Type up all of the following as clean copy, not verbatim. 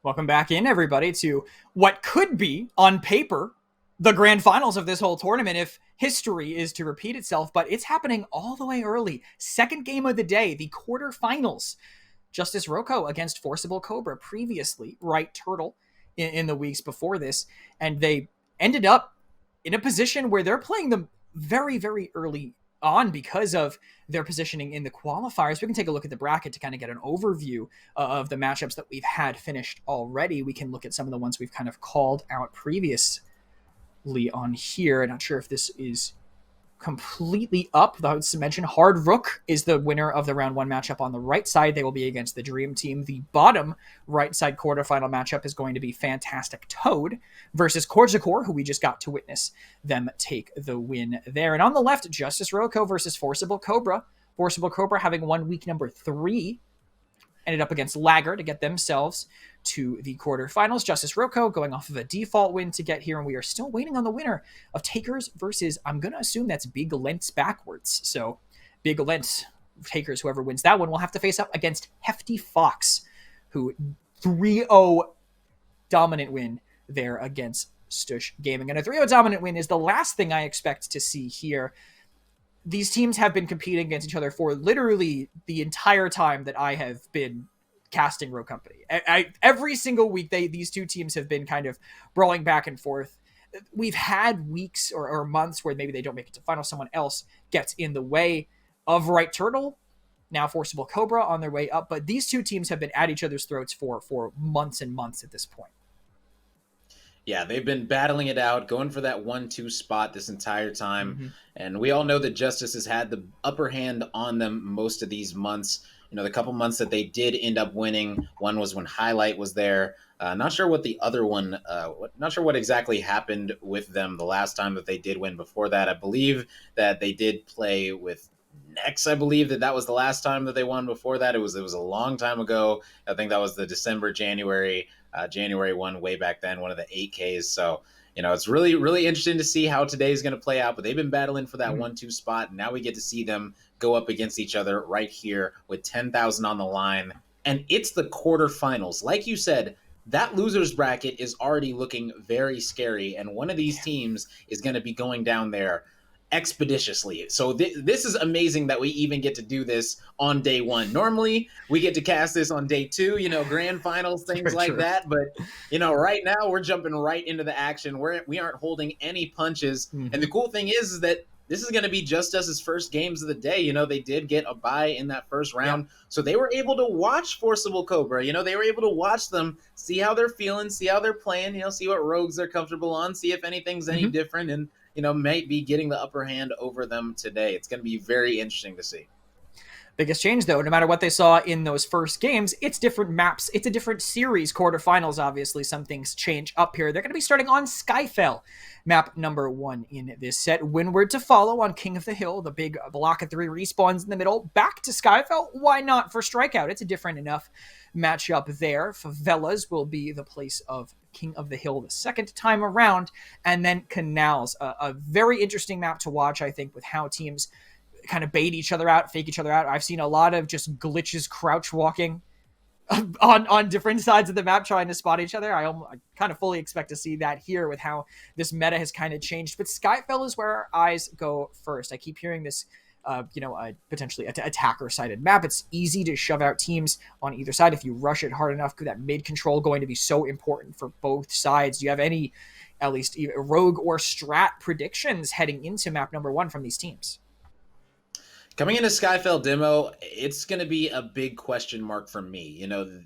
Welcome back in, everybody, to what could be, on paper, the grand finals of this whole tournament if history is to repeat itself, but it's happening all the way early. Second game of the day, the quarterfinals. Justus Roco against Forcible Cobra, previously Right Turtle in the weeks before this, and they ended up in a position where they're playing them very, very early on because of their positioning in the qualifiers. We can take a look at the bracket to kind of get an overview of the matchups that we've had finished already. We can look at some of the ones we've kind of called out previously on here. Not sure if this is completely up. I would mention Hard Rook is the winner of the round one matchup on the right side. They will be against the Dream Team. The bottom right side quarterfinal matchup is going to be Fantastic Toad versus Korzakor, who we just got to witness them take the win there. And on the left, Justus Roco versus Forcible Cobra. Forcible Cobra, having won week number 3, ended up against Lagger to get themselves to the quarterfinals. Justus Roco going off of a default win to get here, and we are still waiting on the winner of Takers versus, I'm going to assume that's Big Lentz backwards. So Big Lentz, Takers, whoever wins that one, will have to face up against Hefty Fox, who 3-0 dominant win there against Stush Gaming. And a 3-0 dominant win is the last thing I expect to see here. These teams have been competing against each other for literally the entire time that I have been casting Row Company. Every single week, these two teams have been kind of brawling back and forth. We've had weeks or months where maybe they don't make it to final. Someone else gets in the way of Right Turtle, now Forcible Cobra on their way up. But these two teams have been at each other's throats for months and months at this point. Yeah, they've been battling it out, going for that 1-2 spot this entire time. Mm-hmm. And we all know that Justus has had the upper hand on them most of these months. You know, the couple months that they did end up winning, one was when Highlight was there. Not sure what the other one, not sure what exactly happened with them the last time that they did win. Before that, I believe that they did play with Nex. I believe that was the last time that they won. Before that, it was a long time ago. I think that was the January one way back then, one of the 8Ks. So, you know, it's really, really interesting to see how today's going to play out. But they've been battling for that 1-2 spot. And now we get to see them go up against each other right here with 10,000 on the line. And it's the quarterfinals. Like you said, that loser's bracket is already looking very scary. And one of these teams is going to be going down there expeditiously. So this is amazing that we even get to do this on day one. Normally we get to cast this on day 2, you know, grand finals, things like true. That. But, you know, right now we're jumping right into the action. We aren't holding any punches. Mm-hmm. And the cool thing is that this is going to be Justus's first games of the day. You know, they did get a bye in that first round. Yeah. So they were able to watch Forcible Cobra. You know, they were able to watch them, see how they're feeling, see how they're playing, you know, see what rogues they're comfortable on, see if anything's any different. And, you know, may be getting the upper hand over them today. It's going to be very interesting to see. Biggest change, though, no matter what they saw in those first games, it's different maps. It's a different series. Quarterfinals, obviously, some things change up here. They're going to be starting on Skyfell, map number 1 in this set. Windward to follow on King of the Hill. The big block of 3 respawns in the middle. Back to Skyfell. Why not for Strikeout? It's a different enough matchup there. Favelas will be the place of King of the Hill the second time around. And then Canals, a very interesting map to watch, I think, with how teams kind of bait each other out, fake each other out. I've seen a lot of just glitches, crouch walking on different sides of the map trying to spot each other. I kind of fully expect to see that here with how this meta has kind of changed. But Skyfell is where our eyes go first. I keep hearing this, potentially attacker-sided map. It's easy to shove out teams on either side if you rush it hard enough. That mid control going to be so important for both sides. Do you have any, at least rogue or strat predictions heading into map number 1 from these teams? Coming into Skyfell demo, it's going to be a big question mark for me. You know,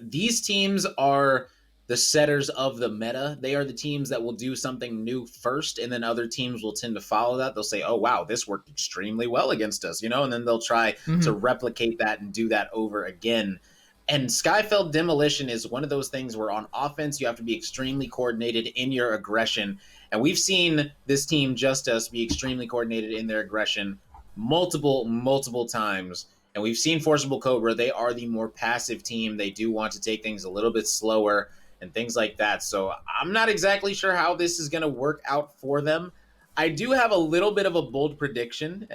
these teams are the setters of the meta. They are the teams that will do something new first, and then other teams will tend to follow that. They'll say, oh, wow, this worked extremely well against us, you know, and then they'll try to replicate that and do that over again. And Skyfell Demolition is one of those things where on offense, you have to be extremely coordinated in your aggression. And we've seen this team, Justus, be extremely coordinated in their aggression multiple times. And we've seen Forcible Cobra. They are the more passive team. They do want to take things a little bit slower and things like that. So I'm not exactly sure how this is going to work out for them. I do have a little bit of a bold prediction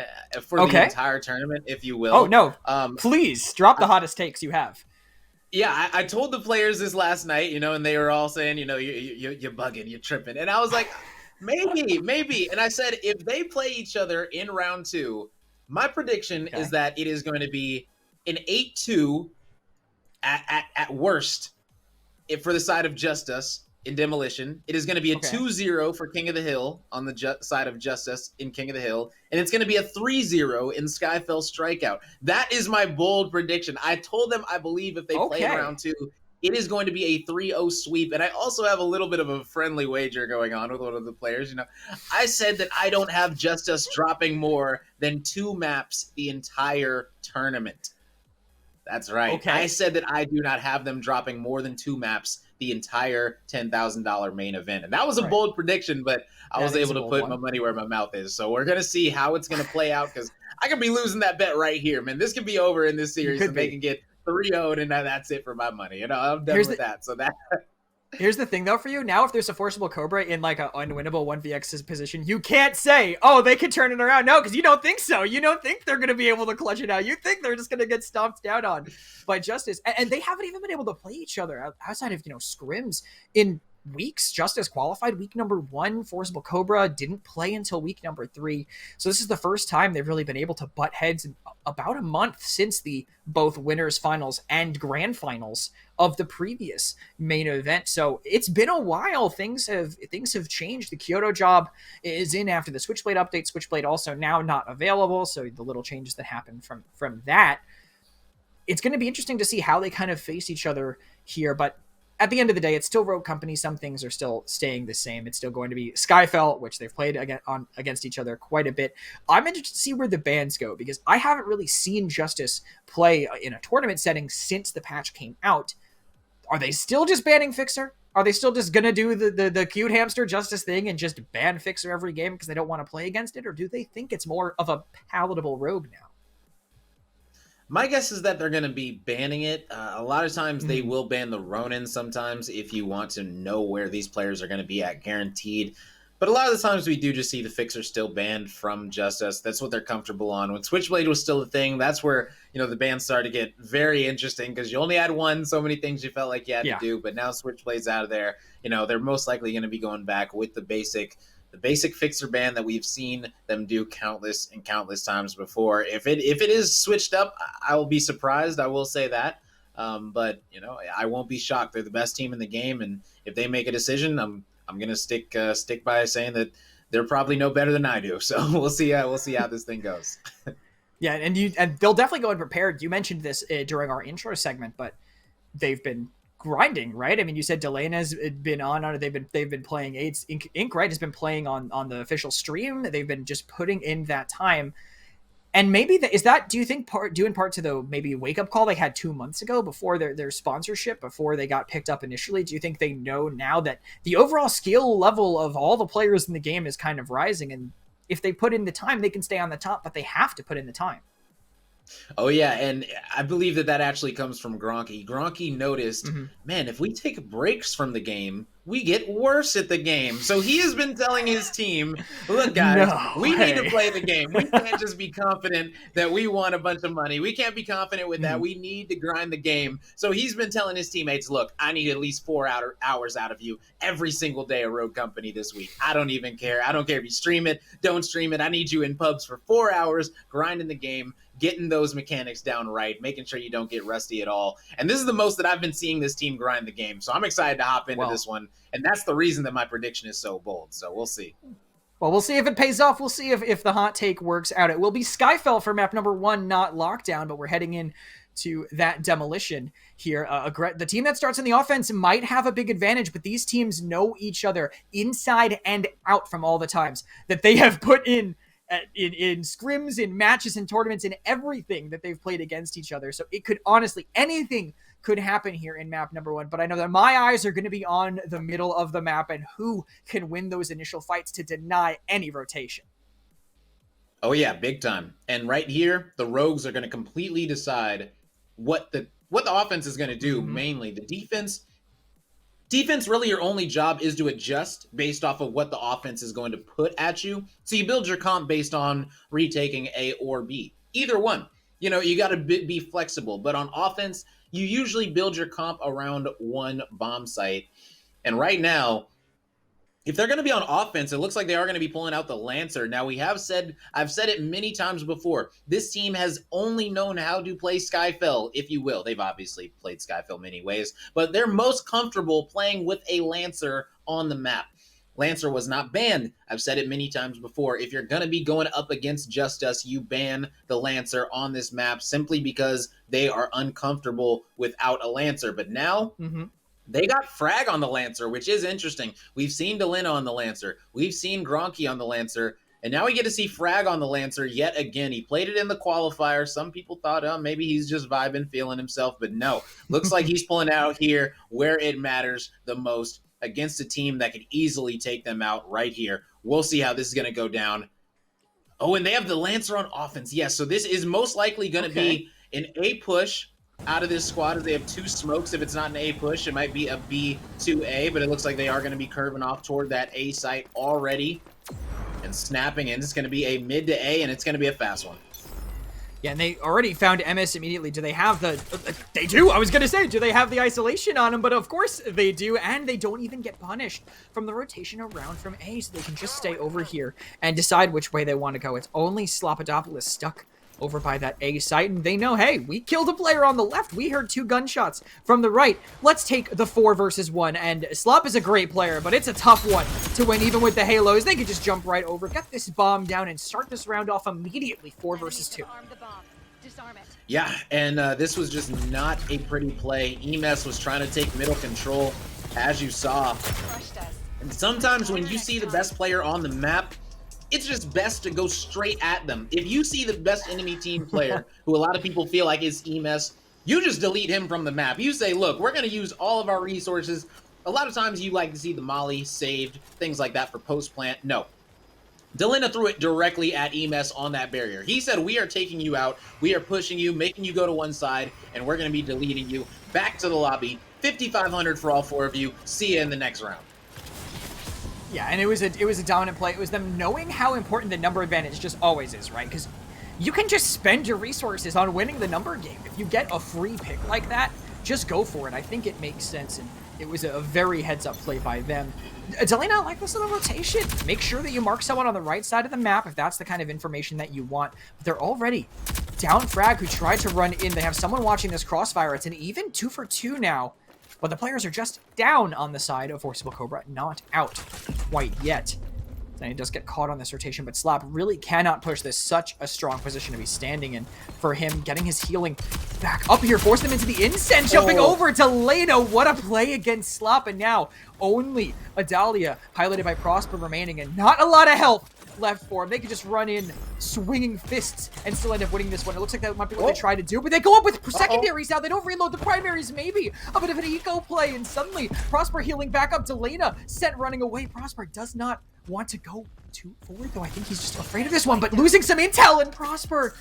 for the entire tournament, if you will. Oh, no. Please drop the hottest takes you have. Yeah, I told the players this last night, and they were all saying, you're bugging, you're tripping. And I was like, maybe. And I said, if they play each other in round two, my prediction is Okay. that it is going to be an 8-2 at worst if for the side of Justus in Demolition. It is going to be a Okay. 2-0 for King of the Hill on the side of Justus in King of the Hill. And it's going to be a 3-0 in Skyfell Strikeout. That is my bold prediction. I told them I believe if they play in Okay. round two, it is going to be a 3-0 sweep. And I also have a little bit of a friendly wager going on with one of the players. I said that I don't have Justus dropping more than 2 maps the entire tournament. That's right. I Okay. said that I do not have them dropping more than 2 maps the entire $10,000 main event. And that was a Right. bold prediction, but I That was is a able to bold put my one. money where my mouth is. So we're going to see how it's going to play out because I could be losing that bet right here, man. This could be over in this You series could and they be. can get 3-0 and that's it for my money. I'm done Here's with the that. So that Here's the thing, though, for you. Now, if there's a Forcible Cobra in, like, an unwinnable 1vx position, you can't say, oh, they could turn it around. No, because you don't think so. You don't think they're going to be able to clutch it out. You think they're just going to get stomped down on by Justus. And they haven't even been able to play each other outside of, scrims in weeks. Justus qualified week number 1. Forcible Cobra didn't play until week number 3. So this is the first time they've really been able to butt heads in about a month since the both winners finals and grand finals of the previous main event. So it's been a while. Things have changed. The Kyoto job is in after the Switchblade update. Switchblade also now not available. So the little changes that happened from that. It's going to be interesting to see how they kind of face each other here. But at the end of the day, it's still Rogue Company. Some things are still staying the same. It's still going to be Skyfell, which they've played against each other quite a bit. I'm interested to see where the bans go because I haven't really seen Justus play in a tournament setting since the patch came out. Are they still just banning Fixer? Are they still just gonna do the cute hamster Justus thing and just ban Fixer every game because they don't want to play against it, or do they think it's more of a palatable rogue now? My guess is that they're going to be banning it. A lot of times they Mm-hmm. will ban the Ronin sometimes if you want to know where these players are going to be at guaranteed. But a lot of the times we do just see the Fixer still banned from Justice. That's what they're comfortable on. When Switchblade was still a thing, that's where, the bans started to get very interesting because you only had one, so many things you felt like you had to Yeah. do. But now Switchblade's out of there. They're most likely going to be going back with the basic fixer ban that we've seen them do countless and countless times before. If it is switched up, I will be surprised. I will say that. But I won't be shocked. They're the best team in the game, and if they make a decision, I'm gonna stick by saying that they're probably no better than I do. So we'll see. We'll see how this thing goes. Yeah, and they'll definitely go unprepared. You mentioned this during our intro segment, but they've been grinding, right? I mean, you said Delena's been on it. They've been playing AIDS Inc. Right, has been playing on the official stream. They've been just putting in that time. And maybe is that, do you think, due in part to the maybe wake up call they had 2 months ago before their sponsorship, before they got picked up initially? Do you think they know now that the overall skill level of all the players in the game is kind of rising, and if they put in the time, they can stay on the top, but they have to put in the time? Oh yeah, and I believe that actually comes from Gronky. Gronky noticed, Mm-hmm. man, if we take breaks from the game, we get worse at the game. So he has been telling his team, look, guys, No we need to way. play the game. We can't just be confident that we won a bunch of money. We can't be confident with that. Mm-hmm. We need to grind the game. So he's been telling his teammates, look, I need at least 4 hours out of you every single day of Road Company this week. I don't even care. I don't care if you stream it, don't stream it. I need you in pubs for 4 hours, grinding the game, getting those mechanics down right, making sure you don't get rusty at all. And this is the most that I've been seeing this team grind the game. So I'm excited to hop into Well, this one. And that's the reason that my prediction is so bold. So we'll see. Well, we'll see if it pays off. We'll see if the hot take works out. It will be Skyfell for map number 1, not Lockdown, but we're heading in to that demolition here. The team that starts in the offense might have a big advantage, but these teams know each other inside and out from all the times that they have put in scrims, in matches, in tournaments, in everything that they've played against each other. So it could honestly, anything could happen here in map number 1, but I know that my eyes are going to be on the middle of the map and who can win those initial fights to deny any rotation. Oh yeah, big time. And right here, the Rogues are going to completely decide what the offense is going to do. Mm-hmm. Mainly the defense, really your only job is to adjust based off of what the offense is going to put at you. So you build your comp based on retaking A or B, either one. You got to be flexible. But on offense, you usually build your comp around one bomb site. And right now, if they're going to be on offense, it looks like they are going to be pulling out the Lancer. Now, I've said it many times before, this team has only known how to play Skyfell, if you will. They've obviously played Skyfell many ways, but they're most comfortable playing with a Lancer on the map. Lancer was not banned. I've said it many times before. If you're going to be going up against Justus, you ban the Lancer on this map simply because they are uncomfortable without a Lancer. But now, they got Frag on the Lancer, which is interesting. We've seen Delina on the Lancer. We've seen Gronky on the Lancer. And now we get to see Frag on the Lancer yet again. He played it in the qualifier. Some people thought, oh, maybe he's just vibing, feeling himself. But no, looks like he's pulling out here where it matters the most against a team that could easily take them out right here. We'll see how this is going to go down. Oh, and they have the Lancer on offense. Yes, so this is most likely going to be an A push out of this squad, as they have two smokes. If it's not an A push, it might be a B to A, but it looks like they are going to be curving off toward that A site already and snapping in. It's going to be a mid to A, and it's going to be a fast one. Yeah, and they already found MS immediately. Do they have the... They do! I was going to say, do they have the isolation on them? But of course they do, and they don't even get punished from the rotation around from A, so they can just stay over here and decide which way they want to go. It's only Slopodopolis stuck over by that A site, and they know, hey, we killed a player on the left. We heard 2 gunshots from the right. Let's take the 4 versus 1, and Slop is a great player, but it's a tough one to win, even with the halos. They could just jump right over, get this bomb down, and start this round off immediately, 4 versus 2. Yeah, and this was just not a pretty play. EMS was trying to take middle control, as you saw. And sometimes when you see the best player on the map, it's just best to go straight at them. If you see the best enemy team player, who a lot of people feel like is EMS, you just delete him from the map. You say, look, we're going to use all of our resources. A lot of times you like to see the molly saved, things like that for post-plant. No. Delina threw it directly at EMS on that barrier. He said, we are taking you out, we are pushing you, making you go to one side, and we're going to be deleting you. Back to the lobby. 5,500 for all 4 of you. See you in the next round. Yeah, and it was a dominant play. It was them knowing how important the number advantage just always is, right? Because you can just spend your resources on winning the number game. If you get a free pick like that, just go for it. I think it makes sense, and it was a very heads-up play by them. Delina, like this little rotation. Make sure that you mark someone on the right side of the map if that's the kind of information that you want. But they're already down Frag, who tried to run in. They have someone watching this crossfire. It's an even 2 for 2 now. But the players are just down on the side of Forcible Cobra, not out quite yet. Then he does get caught on this rotation, but Slap really cannot push this. Such a strong position to be standing in for him. Getting his healing back up here, forced him into the incense, jumping over to Leno. What a play against Slap, and now only Adalia, highlighted by Prosper, remaining, and not a lot of health left for him. They could just run in swinging fists and still end up winning this one. It looks like that might be what they try to do, but they go up with secondaries now. They don't reload the primaries, maybe. A bit of an eco play, and suddenly Prosper healing back up to Lena, sent running away. Prosper does not want to go too forward, though. I think he's just afraid of this one, but losing some intel, and Prosper,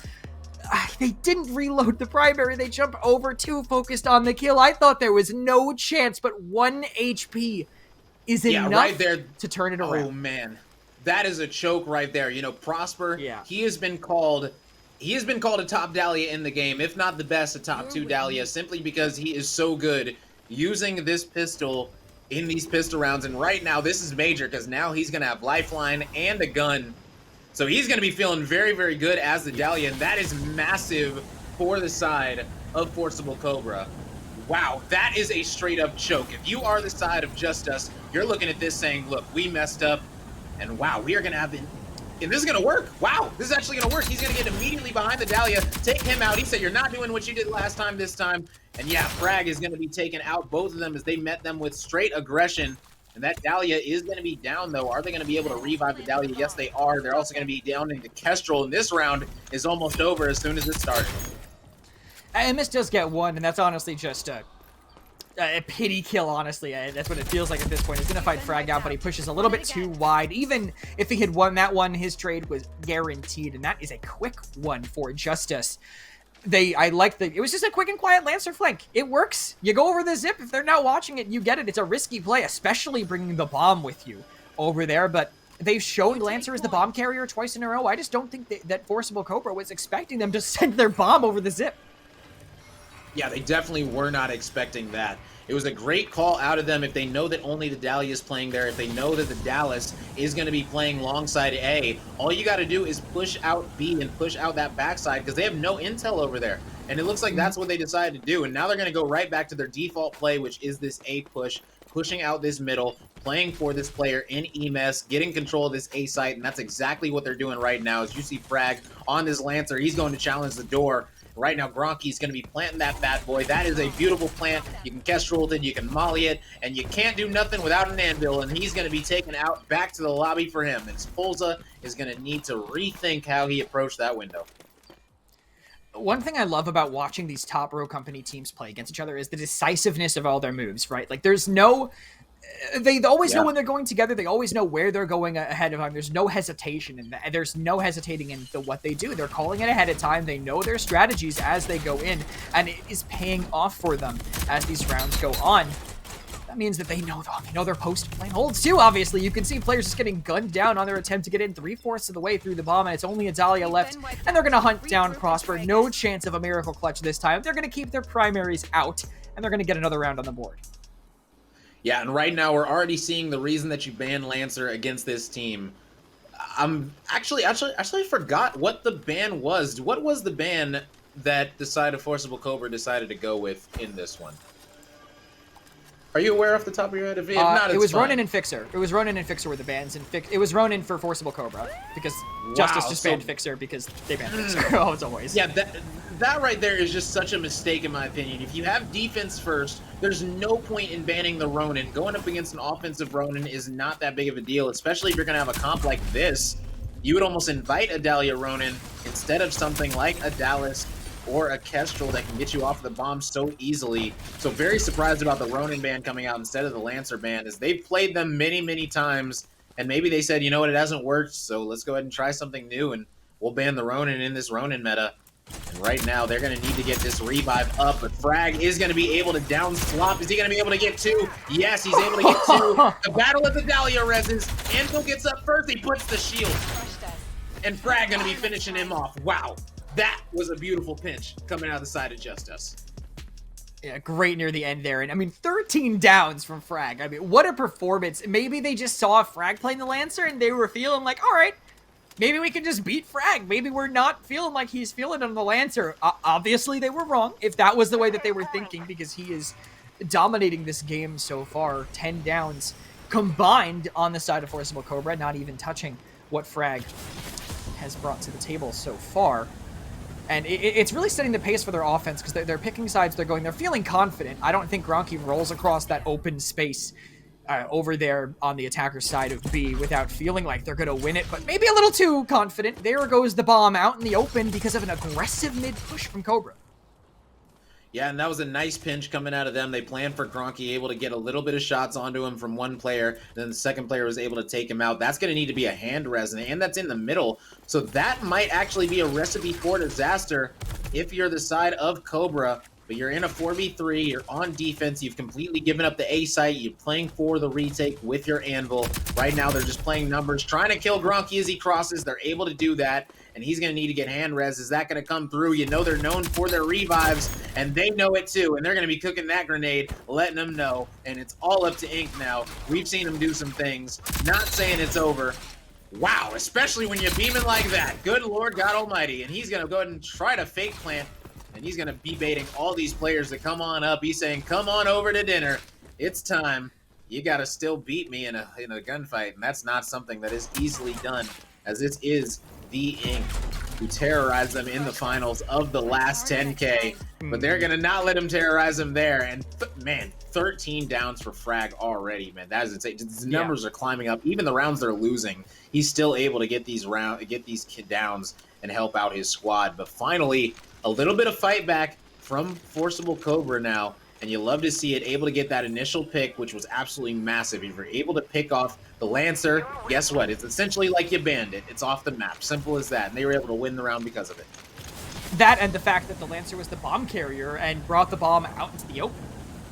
they didn't reload the primary. They jumped over, too focused on the kill. I thought there was no chance, but 1 HP is enough right there to turn it around. Oh, man. That is a choke right there. You know, Prosper, he has been called a top Dahlia in the game, if not the best, a top 2 Dahlia, simply because he is so good using this pistol in these pistol rounds. And right now, this is major, because now he's going to have lifeline and a gun. So he's going to be feeling very, very good as the Dahlia, and that is massive for the side of Forcible Cobra. Wow, that is a straight-up choke. If you are the side of Justus, you're looking at this saying, look, we messed up. And wow, we are going to have... And this is going to work. Wow, this is actually going to work. He's going to get immediately behind the Dahlia, take him out. He said, you're not doing what you did last time this time. And yeah, Frag is going to be taking out both of them as they met them with straight aggression. And that Dahlia is going to be down, though. Are they going to be able to revive the Dahlia? Yes, they are. They're also going to be down into Kestrel. And this round is almost over as soon as it started. And this does get one, and that's honestly just a pity kill, honestly. That's what it feels like at this point. He's going to fight Frag out, but he pushes a little bit too wide. Even if he had won that one, his trade was guaranteed, and that is a quick one for Justus. It was just a quick and quiet Lancer flank. It works. You go over the zip. If they're not watching it, you get it. It's a risky play, especially bringing the bomb with you over there, but They've shown Lancer as the bomb carrier twice in a row. I just don't think that Forcible Cobra was expecting them to send their bomb over the zip. Yeah, they definitely were not expecting that. It was a great call out of them if they know that only the Dahlia is playing there, if they know that the Dallas is going to be playing alongside A. All you got to do is push out B and push out that backside because they have no intel over there. And it looks like that's what they decided to do. And now they're going to go right back to their default play, which is this A push, pushing out this middle, playing for this player in EMS, getting control of this A site. And that's exactly what they're doing right now. As you see Frag on this Lancer, he's going to challenge the door. Right now, Gronky's going to be planting that bad boy. That is a beautiful plant. You can Kestrel it, you can molly it, and you can't do nothing without an anvil, and he's going to be taken out back to the lobby for him. And Spolza is going to need to rethink how he approached that window. One thing I love about watching these top row company teams play against each other is the decisiveness of all their moves, right? Like, there's no... They always know when they're going together. They always know where they're going ahead of time. There's no hesitation in that. There's no hesitating in what they do. They're calling it ahead of time. They know their strategies as they go in, and it is paying off for them as these rounds go on. That means that they know their post-plane holds too, obviously. You can see players just getting gunned down on their attempt to get in 3/4 of the way through the bomb, and it's only a Dahlia left, and they're going to hunt down Prosper. No chance of a miracle clutch this time. They're going to keep their primaries out, and they're going to get another round on the board. Yeah, and right now we're already seeing the reason that you ban Lancer against this team. I'm actually forgot what the ban was. What was the ban that Forcible Cobra decided to go with in this one? Are you aware off the top of your head? If not, it was Ronin and Fixer. It was Ronin and Fixer were the bans, and it was Ronin for Forcible Cobra because Justus just banned Fixer because they banned Fixer. Oh, as always. Yeah, that right there is just such a mistake in my opinion. If you have defense first, there's no point in banning the Ronin. Going up against an offensive Ronin is not that big of a deal, especially if you're going to have a comp like this. You would almost invite a Dahlia Ronin instead of something like a Dallas or a Kestrel that can get you off the bomb so easily. So very surprised about the Ronin ban coming out instead of the Lancer ban, as they've played them many, many times, and maybe they said, you know what, it hasn't worked, so let's go ahead and try something new, and we'll ban the Ronin in this Ronin meta. And right now, they're going to need to get this revive up, but Frag is going to be able to down slop. Is he going to be able to get two? Yes, he's able to get two. The battle of the Dahlia reses. Anvil gets up first. He puts the shield. And Frag going to be finishing him off. Wow. That was a beautiful pinch coming out of the side of Justus. Yeah, great near the end there. And I mean, 13 downs from Frag. I mean, what a performance. Maybe they just saw Frag playing the Lancer and they were feeling like, all right, maybe we can just beat Frag. Maybe we're not feeling like he's feeling on the Lancer. Obviously, they were wrong if that was the way that they were thinking, because he is dominating this game so far. 10 downs combined on the side of Forcible Cobra, not even touching what Frag has brought to the table so far. And it's really setting the pace for their offense because they're picking sides. They're feeling confident. I don't think Gronky rolls across that open space over there on the attacker side of B without feeling like they're going to win it, but maybe a little too confident. There goes the bomb out in the open because of an aggressive mid-push from Cobra. Yeah, and that was a nice pinch coming out of them. They planned for Gronky, able to get a little bit of shots onto him from one player, then the second player was able to take him out. That's going to need to be a hand res, and that's in the middle. So that might actually be a recipe for disaster if you're the side of Cobra, but you're in a 4v3, you're on defense, you've completely given up the A site, you're playing for the retake with your anvil. Right now, they're just playing numbers, trying to kill Gronky as he crosses. They're able to do that, and he's going to need to get hand res. Is that going to come through? You know they're known for their revives, and they know it too, and they're going to be cooking that grenade, letting them know, and it's all up to Ink now. We've seen him do some things, not saying it's over. Wow, especially when you're beaming like that. Good Lord God Almighty, and he's going to go ahead and try to fake plant, and he's going to be baiting all these players to come on up. He's saying, come on over to dinner. It's time. You got to still beat me in a gunfight, and that's not something that is easily done, as this is the Ink who terrorized them in the finals of the last 10K, but they're going to not let him terrorize them there. And man, 13 downs for Frag already, man. That is insane. His numbers are climbing up. Even the rounds they're losing, he's still able to get these downs and help out his squad. But finally, a little bit of fight back from Forcible Cobra now, and you love to see it, able to get that initial pick, which was absolutely massive. If you're able to pick off the Lancer, guess what? It's essentially like you banned it. It's off the map. Simple as that. And they were able to win the round because of it. That and the fact that the Lancer was the bomb carrier and brought the bomb out into the open.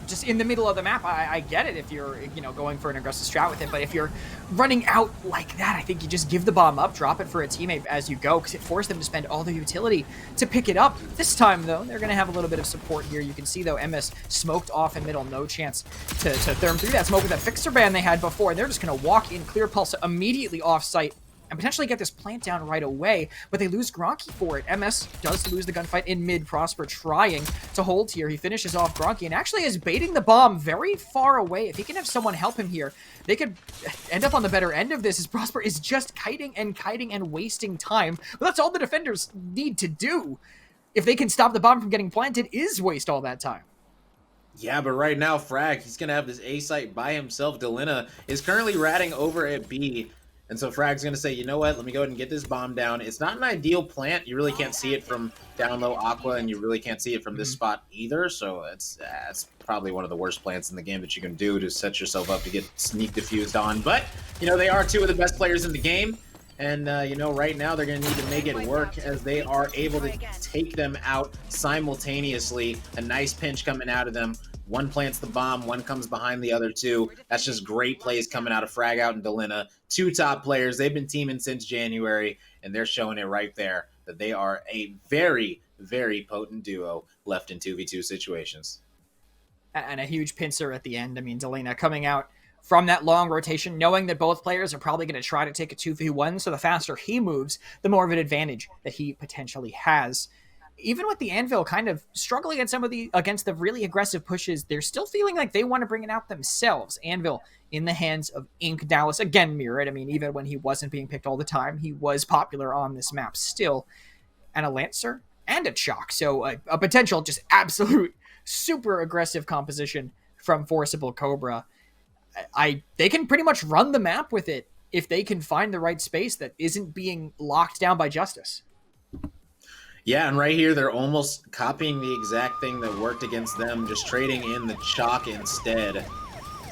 just in the middle of the map, I get it if you're, going for an aggressive strat with it, but if you're running out like that, I think you just give the bomb up, drop it for a teammate as you go, because it forced them to spend all their utility to pick it up. This time, though, they're going to have a little bit of support here. You can see, though, MS smoked off in middle, no chance to therm through that smoke with that fixer ban they had before, and they're just going to walk in, clear pulse immediately off-site, and potentially get this plant down right away, but they lose Gronky for it. MS does lose the gunfight in mid. Prosper trying to hold here. He finishes off Gronky and actually is baiting the bomb very far away. If he can have someone help him here, they could end up on the better end of this, as Prosper is just kiting and wasting time. But that's all the defenders need to do. If they can stop the bomb from getting planted, is waste all that time. Yeah, but right now, Frag, he's going to have this A site by himself. Delina is currently ratting over at B. And so Frag's going to say, you know what, let me go ahead and get this bomb down. It's not an ideal plant. You really can't see it from down low Aqua, and you really can't see it from this spot either. So it's probably one of the worst plants in the game that you can do to set yourself up to get sneak diffused on. But, they are two of the best players in the game. And, right now they're going to need to make it work as they are able to take them out simultaneously. A nice pinch coming out of them. One plants the bomb, one comes behind the other two. That's just great plays coming out of Frag Out and Delina. Two top players. They've been teaming since January, and they're showing it right there that they are a very, very potent duo left in 2v2 situations. And a huge pincer at the end. I mean, Delina coming out from that long rotation, knowing that both players are probably going to try to take a 2v1, so the faster he moves, the more of an advantage that he potentially has. Even with the Anvil kind of struggling against the really aggressive pushes, they're still feeling like they want to bring it out themselves. Anvil in the hands of Ink Dallas, again mirrored. I mean, even when he wasn't being picked all the time, he was popular on this map still. And a Lancer and a Chalk. So a potential just absolute super aggressive composition from Forcible Cobra. They can pretty much run the map with it if they can find the right space that isn't being locked down by Justus. Yeah, and right here, they're almost copying the exact thing that worked against them, just trading in the Chalk instead,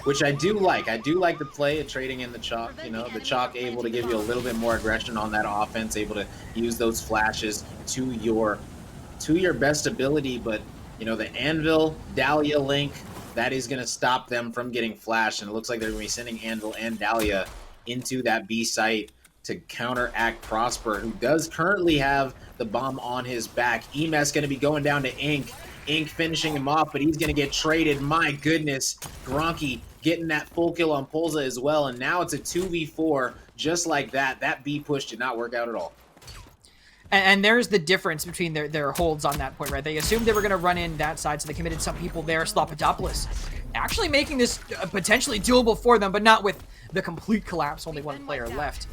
which I do like. I do like the play of trading in the Chalk. The Chalk able to give you a little bit more aggression on that offense, able to use those flashes to your best ability. But, the Anvil, Dahlia link, that is going to stop them from getting flashed, and it looks like they're going to be sending Anvil and Dahlia into that B site to counteract Prosper, who does currently have the bomb on his back. Emes going to be going down to Ink. Ink finishing him off, but he's going to get traded. My goodness. Gronky getting that full kill on Polza as well, and now it's a 2v4 just like that. That B push did not work out at all. And there's the difference between their holds on that point, right? They assumed they were going to run in that side, so they committed some people there. Slopodopolis actually making this potentially doable for them, but not with the complete collapse, only one player left.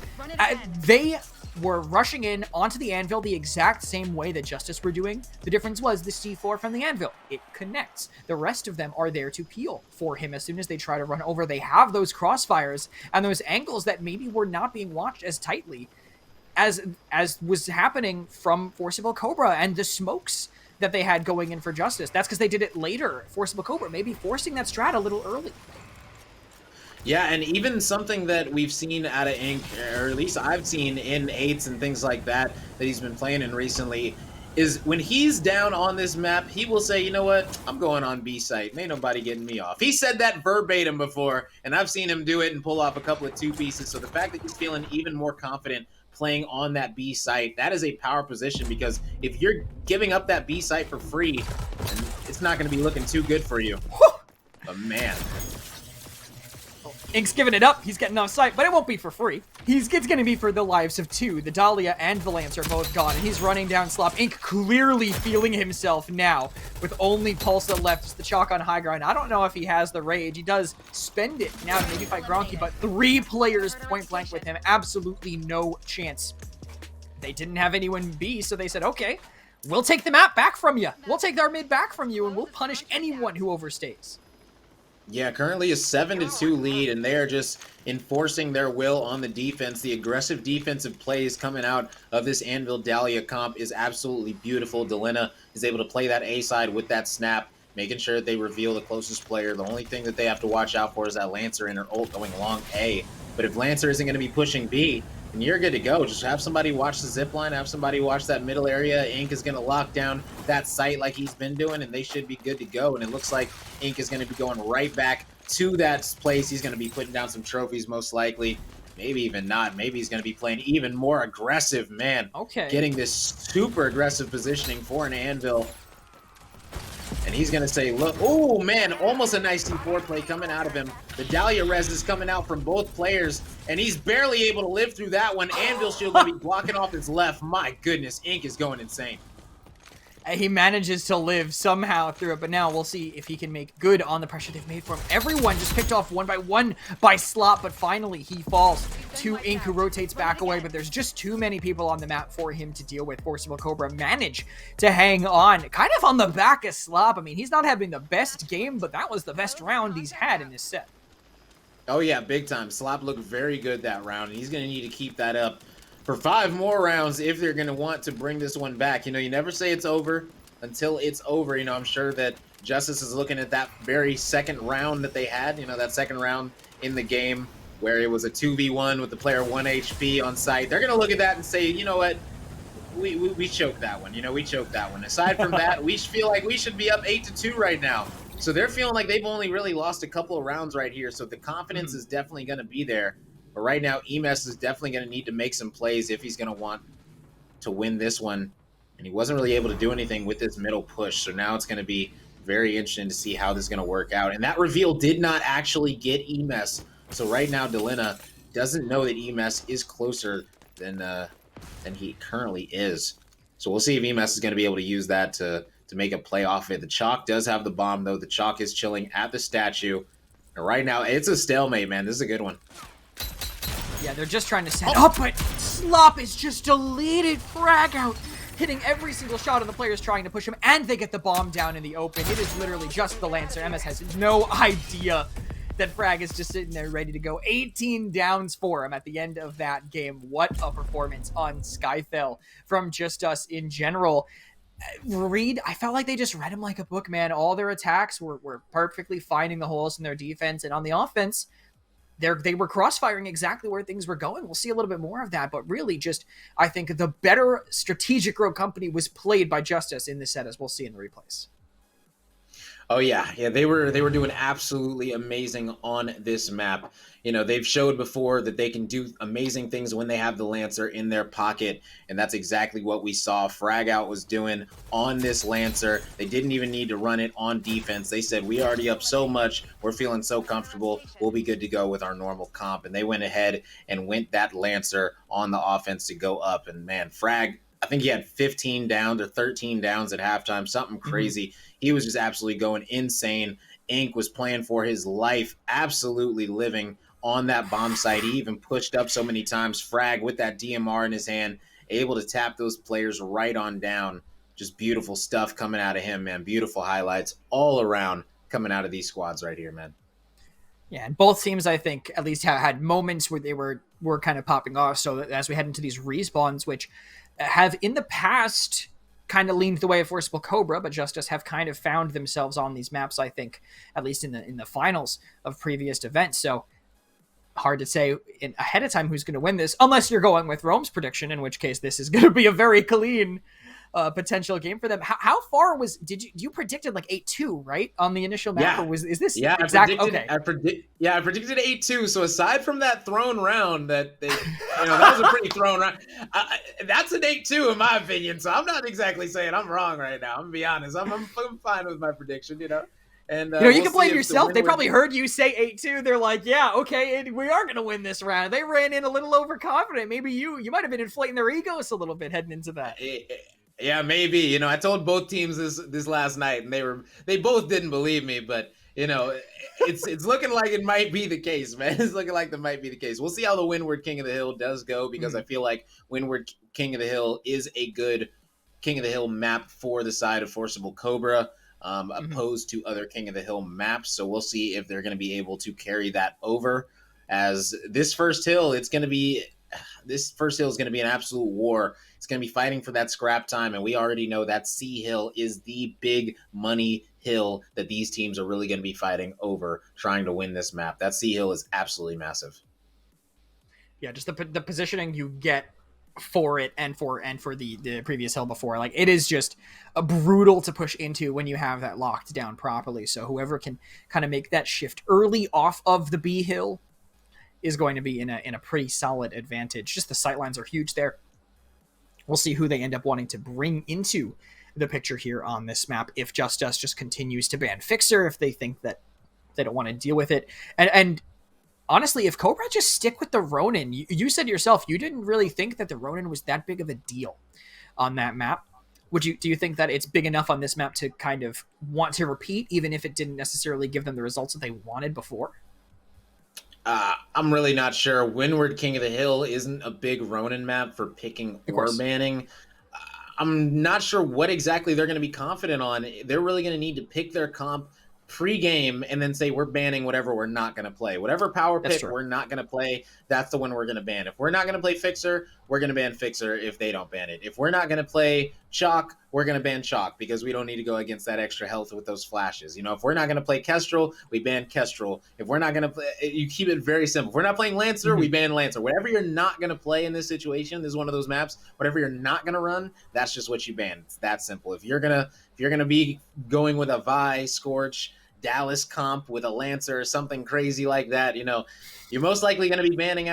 They were rushing in onto the Anvil the exact same way that Justus were doing. The difference was the C4 from the Anvil. It connects. The rest of them are there to peel for him as soon as they try to run over. They have those crossfires and those angles that maybe were not being watched as tightly as was happening from Forcible Cobra and the smokes that they had going in for Justus. That's because they did it later. Forcible Cobra maybe forcing that strat a little early. Yeah, and even something that we've seen out of Ink, or at least I've seen in 8s and things like that he's been playing in recently, is when he's down on this map, he will say, you know what, I'm going on B site. Ain't nobody getting me off. He said that verbatim before, and I've seen him do it and pull off a couple of 2 pieces. So the fact that he's feeling even more confident playing on that B site, that is a power position, because if you're giving up that B site for free, it's not going to be looking too good for you. But man. Ink's giving it up. He's getting off site, but it won't be for free. It's going to be for the lives of 2. The Dahlia and the Lance are both gone, and he's running down Slop. Ink clearly feeling himself now, with only Pulsa left. It's the Chalk on high ground. I don't know if he has the rage. He does spend it now to maybe fight Gronky, but 3 players point blank with him. Absolutely no chance. They didn't have anyone B, so they said, okay, we'll take the map back from you. We'll take our mid back from you, and we'll punish anyone who overstays. Yeah, currently a 7-2 lead, and they are just enforcing their will on the defense. The aggressive defensive plays coming out of this Anvil Dahlia comp is absolutely beautiful. Delina is able to play that A side with that snap, making sure that they reveal the closest player. The only thing that they have to watch out for is that Lancer and her ult going long A. But if Lancer isn't going to be pushing B, then you're good to go. Just have somebody watch the zip line, have somebody watch that middle area. Ink is going to lock down that site like he's been doing, and they should be good to go. And it looks like Ink is going to be going right back to that place. He's going to be putting down some trophies, most likely. Maybe even not. Maybe he's going to be playing even more aggressive, man. Okay. Getting this super aggressive positioning for an Anvil. And he's going to say, look, oh, man, almost a nice C4 play coming out of him. The Dahlia res is coming out from both players, and he's barely able to live through that one. Anvil Shield going to be blocking off his left. My goodness, Ink is going insane. He manages to live somehow through it, but now we'll see if he can make good on the pressure they've made for him. Everyone just picked off one by one by Slop, but finally he falls to Ink, who rotates back away, but there's just too many people on the map for him to deal with. Forcible Cobra managed to hang on, kind of on the back of Slop. I mean, he's not having the best game, but that was the best round he's had in this set. Oh, yeah, big time. Slop looked very good that round, and he's going to need to keep that up for 5 more rounds if they're going to want to bring this one back. You know, you never say it's over until it's over. You know, I'm sure that Justus is looking at that very second round that they had, you know, that second round in the game where it was a 2v1 with the player 1 HP on site. They're going to look at that and say, you know what, we choked that one. You know, we choked that one. Aside from that, we feel like we should be up 8-2 right now. So they're feeling like they've only really lost a couple of rounds right here. So the confidence is definitely going to be there. But right now, EMS is definitely going to need to make some plays if he's going to want to win this one. And he wasn't really able to do anything with this middle push. So now it's going to be very interesting to see how this is going to work out. And that reveal did not actually get EMS. So right now, Delina doesn't know that EMS is closer than he currently is. So we'll see if EMS is going to be able to use that to make a play off of it. The Chalk does have the bomb, though. The Chalk is chilling at the statue. And right now, it's a stalemate, man. This is a good one. Yeah, they're just trying to set up, but Slop is just deleted frag out, hitting every single shot of the players trying to push him, and they get the bomb down in the open. It is literally just the Lancer. MS has no idea that frag is just sitting there ready to go. 18 downs for him at the end of that game. What a performance on Skyfell from Justus in general. Reed, I felt like they just read him like a book, man. All their attacks were perfectly finding the holes in their defense, and on the offense, they were crossfiring exactly where things were going. We'll see a little bit more of that, but really just, I think the better strategic Rogue company was played by Justus in this set, as we'll see in the replays. Oh yeah, they were doing absolutely amazing on this map. You know, they've showed before that they can do amazing things when they have the Lancer in their pocket, and that's exactly what we saw Frag Out was doing on this Lancer. They didn't even need to run it on defense. They said, we already up so much, we're feeling so comfortable, we'll be good to go with our normal comp. And they went ahead and went that Lancer on the offense to go up. And man, Frag, I think he had 15 downs or 13 downs at halftime, something crazy. He was just absolutely going insane. Ink was playing for his life, absolutely living on that bomb site. He even pushed up so many times. Frag with that DMR in his hand, able to tap those players right on down. Just beautiful stuff coming out of him, man. Beautiful highlights all around coming out of these squads right here, man. Yeah, and both teams, I think, at least had moments where they were kind of popping off. So as we head into these respawns, which have in the past kind of leaned the way of Forcible Cobra, but Justus have kind of found themselves on these maps, I think, at least in the finals of previous events. So hard to say ahead of time who's going to win this, unless you're going with Rome's prediction, in which case this is going to be a very clean potential game for them. How far was you predicted like 8-2, right, on the initial map? Yeah. Or is this exactly? Okay. I predicted 8-2. So aside from that thrown round that they, that was a pretty thrown round. That's an 8-2 in my opinion. So I'm not exactly saying I'm wrong right now. I'm gonna be honest. I'm fine with my prediction. And you can blame yourself. They probably heard you say 8-2. They're like, yeah, okay, we are going to win this round. They ran in a little overconfident. Maybe you might have been inflating their egos a little bit heading into that. Yeah, maybe. I told both teams this last night, and they both didn't believe me. But it's looking like it might be the case, man. It's looking like that might be the case. We'll see how the Windward King of the Hill does go, because I feel like Windward King of the Hill is a good King of the Hill map for the side of Forcible Cobra, opposed to other King of the Hill maps. So we'll see if they're going to be able to carry that over. As this first hill is going to be an absolute war. It's going to be fighting for that scrap time, and we already know that C hill is the big money hill that these teams are really going to be fighting over, trying to win this map. That C hill is absolutely massive. Yeah, just the positioning you get for it and for the previous hill before. Like, it is just a brutal to push into when you have that locked down properly. So whoever can kind of make that shift early off of the B hill is going to be in a pretty solid advantage. Just the sightlines are huge there. We'll see who they end up wanting to bring into the picture here on this map. If Justus just continues to ban Fixer, if they think that they don't want to deal with it. And honestly, if Cobra just stick with the Ronin, you said yourself, you didn't really think that the Ronin was that big of a deal on that map. Do you think that it's big enough on this map to kind of want to repeat, even if it didn't necessarily give them the results that they wanted before? I'm really not sure. Windward King of the Hill isn't a big Ronin map for picking or banning. I'm not sure what exactly they're going to be confident on. They're really going to need to pick their comp pre-game and then say we're banning whatever we're not going to play. Whatever power pick we're not going to play, that's the one we're going to ban. If we're not going to play Fixer, we're going to ban Fixer if they don't ban it. If we're not going to play Chalk, we're going to ban Chalk because we don't need to go against that extra health with those flashes. You know, if we're not going to play Kestrel, we ban Kestrel. If we're not going to play, you keep it very simple. If we're not playing Lancer, we ban Lancer. Whatever you're not going to play in this situation, this is one of those maps, whatever you're not going to run, that's just what you ban. It's that simple. If you're going to be going with a Vi, Scorch, Dallas comp with a Lancer or something crazy like that, you know, you're most likely going to be banning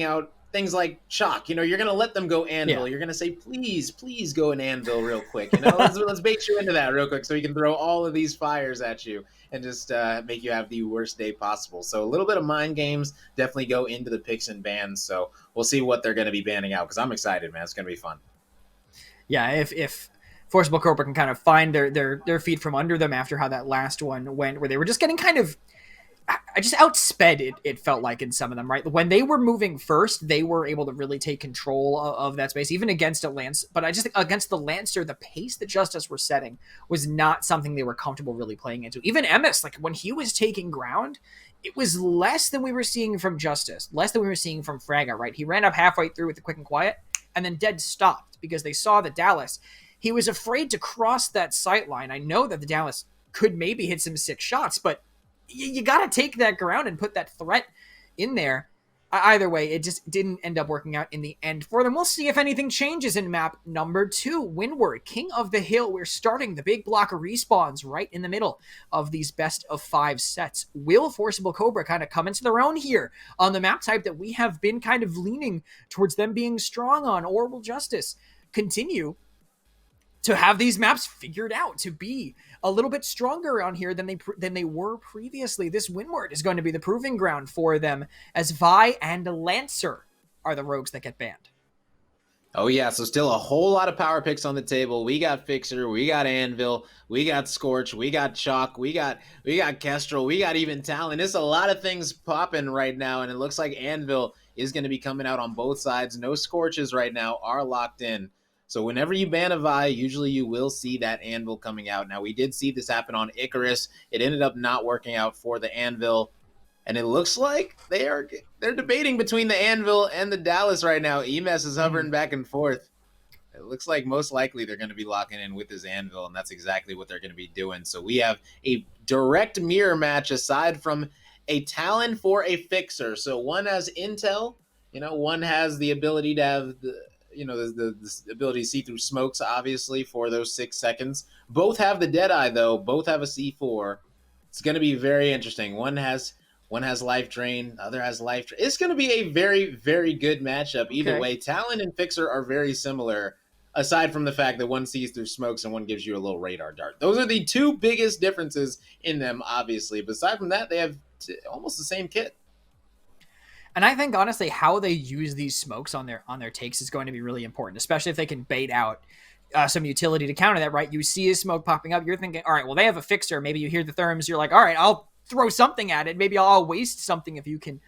out things like Chalk. You know, you're going to let them go Anvil. You're going to say, please go an Anvil real quick. You know, let's bait you into that real quick so we can throw all of these fires at you and just make you have the worst day possible. So a little bit of mind games definitely go into the picks and bans. So we'll see what they're going to be banning out because I'm excited, man. It's going to be fun. Yeah, if Forcible Cobra can kind of find their feet from under them after how that last one went, where they were just getting kind of, I just outsped it felt like in some of them, right? When they were moving first, they were able to really take control of that space, even against a Lance. But I just think against the Lancer, the pace that Justus were setting was not something they were comfortable really playing into. Even MS, like when he was taking ground, it was less than we were seeing from Justus, less than we were seeing from Fraga, right? He ran up halfway through with the quick and quiet, and then dead stopped because they saw that Dallas, he was afraid to cross that sight line. I know that the Dallas could maybe hit some 6 shots, but you got to take that ground and put that threat in there. Either way, it just didn't end up working out in the end for them. We'll see if anything changes in map number 2. Windward, King of the Hill. We're starting the big block of respawns right in the middle of these best of 5 sets. Will Forcible Cobra kind of come into their own here on the map type that we have been kind of leaning towards them being strong on? Or will Justus continue to have these maps figured out, to be a little bit stronger on here than they were previously? This Windward is going to be the proving ground for them, as Vi and Lancer are the rogues that get banned. Oh yeah, so still a whole lot of power picks on the table. We got Fixer, we got Anvil, we got Scorch, we got Chalk, we got Kestrel, we got even Talon. There's a lot of things popping right now, and it looks like Anvil is going to be coming out on both sides. No Scorches right now are locked in. So whenever you ban a Vi, usually you will see that Anvil coming out. Now, we did see this happen on Icarus. It ended up not working out for the Anvil. And it looks like they're debating between the Anvil and the Dallas right now. EMS is hovering back and forth. It looks like most likely they're going to be locking in with this Anvil, and that's exactly what they're going to be doing. So we have a direct mirror match aside from a Talon for a Fixer. So one has intel, you know, one has the ability to have the ability to see through smokes, obviously, for those 6 seconds. Both have the Deadeye, though. Both have a C4. It's going to be very interesting. One has life drain. The other has life drain. It's going to be a very, very good matchup. Either way, Talon and Fixer are very similar, aside from the fact that one sees through smokes and one gives you a little radar dart. Those are the 2 biggest differences in them, obviously. But aside from that, they have almost the same kit. And I think, honestly, how they use these smokes on their takes is going to be really important, especially if they can bait out some utility to counter that, right? You see a smoke popping up, you're thinking, all right, well, they have a Fixer. Maybe you hear the therms, you're like, all right, I'll throw something at it. Maybe I'll waste something if you can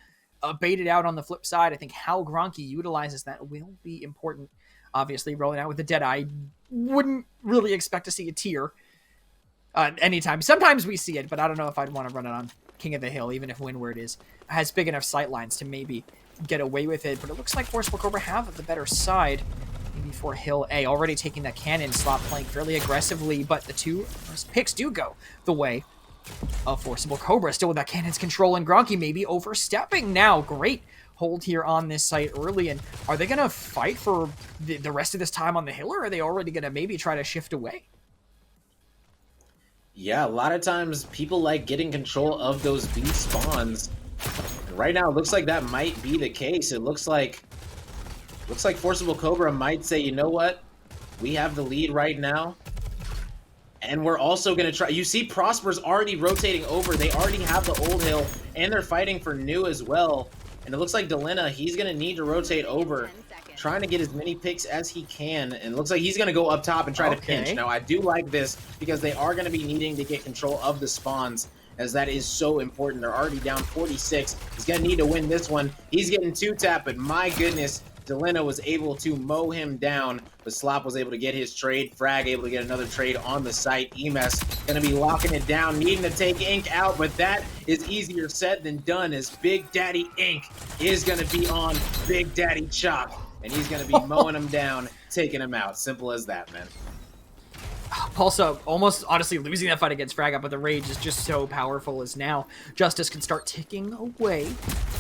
bait it out on the flip side. I think how Gronky utilizes that will be important. Obviously, rolling out with the Deadeye, wouldn't really expect to see a tier anytime. Sometimes we see it, but I don't know if I'd want to run it on King of the Hill, even if Windward has big enough sight lines to maybe get away with it. But it looks like Forcible Cobra have the better side, maybe for Hill A. Already taking that cannon slot, playing fairly aggressively, but the 2 first picks do go the way of Forcible Cobra. Still with that cannon's control, and Gronky maybe overstepping now. Great hold here on this site early. And are they going to fight for the rest of this time on the hill, or are they already going to maybe try to shift away? Yeah, a lot of times people like getting control of those B spawns. And right now, it looks like that might be the case. It looks like Forcible Cobra might say, you know what? We have the lead right now. And we're also going to try. You see Prosper's already rotating over. They already have the old hill, and they're fighting for new as well. And it looks like Delena, he's going to need to rotate over, trying to get as many picks as he can. And it looks like he's going to go up top and try to pinch. Now, I do like this because they are going to be needing to get control of the spawns, as that is so important. They're already down 46. He's going to need to win this one. He's getting 2-tap, but my goodness, Delena was able to mow him down, but Slop was able to get his trade. Frag able to get another trade on the site. Emes going to be locking it down, needing to take Ink out, but that is easier said than done, as Big Daddy Ink is going to be on Big Daddy Chalk, and he's going to be mowing him down, taking him out. Simple as that, man. Pulsa almost honestly losing that fight against Fraga, but the rage is just so powerful as now Justus can start ticking away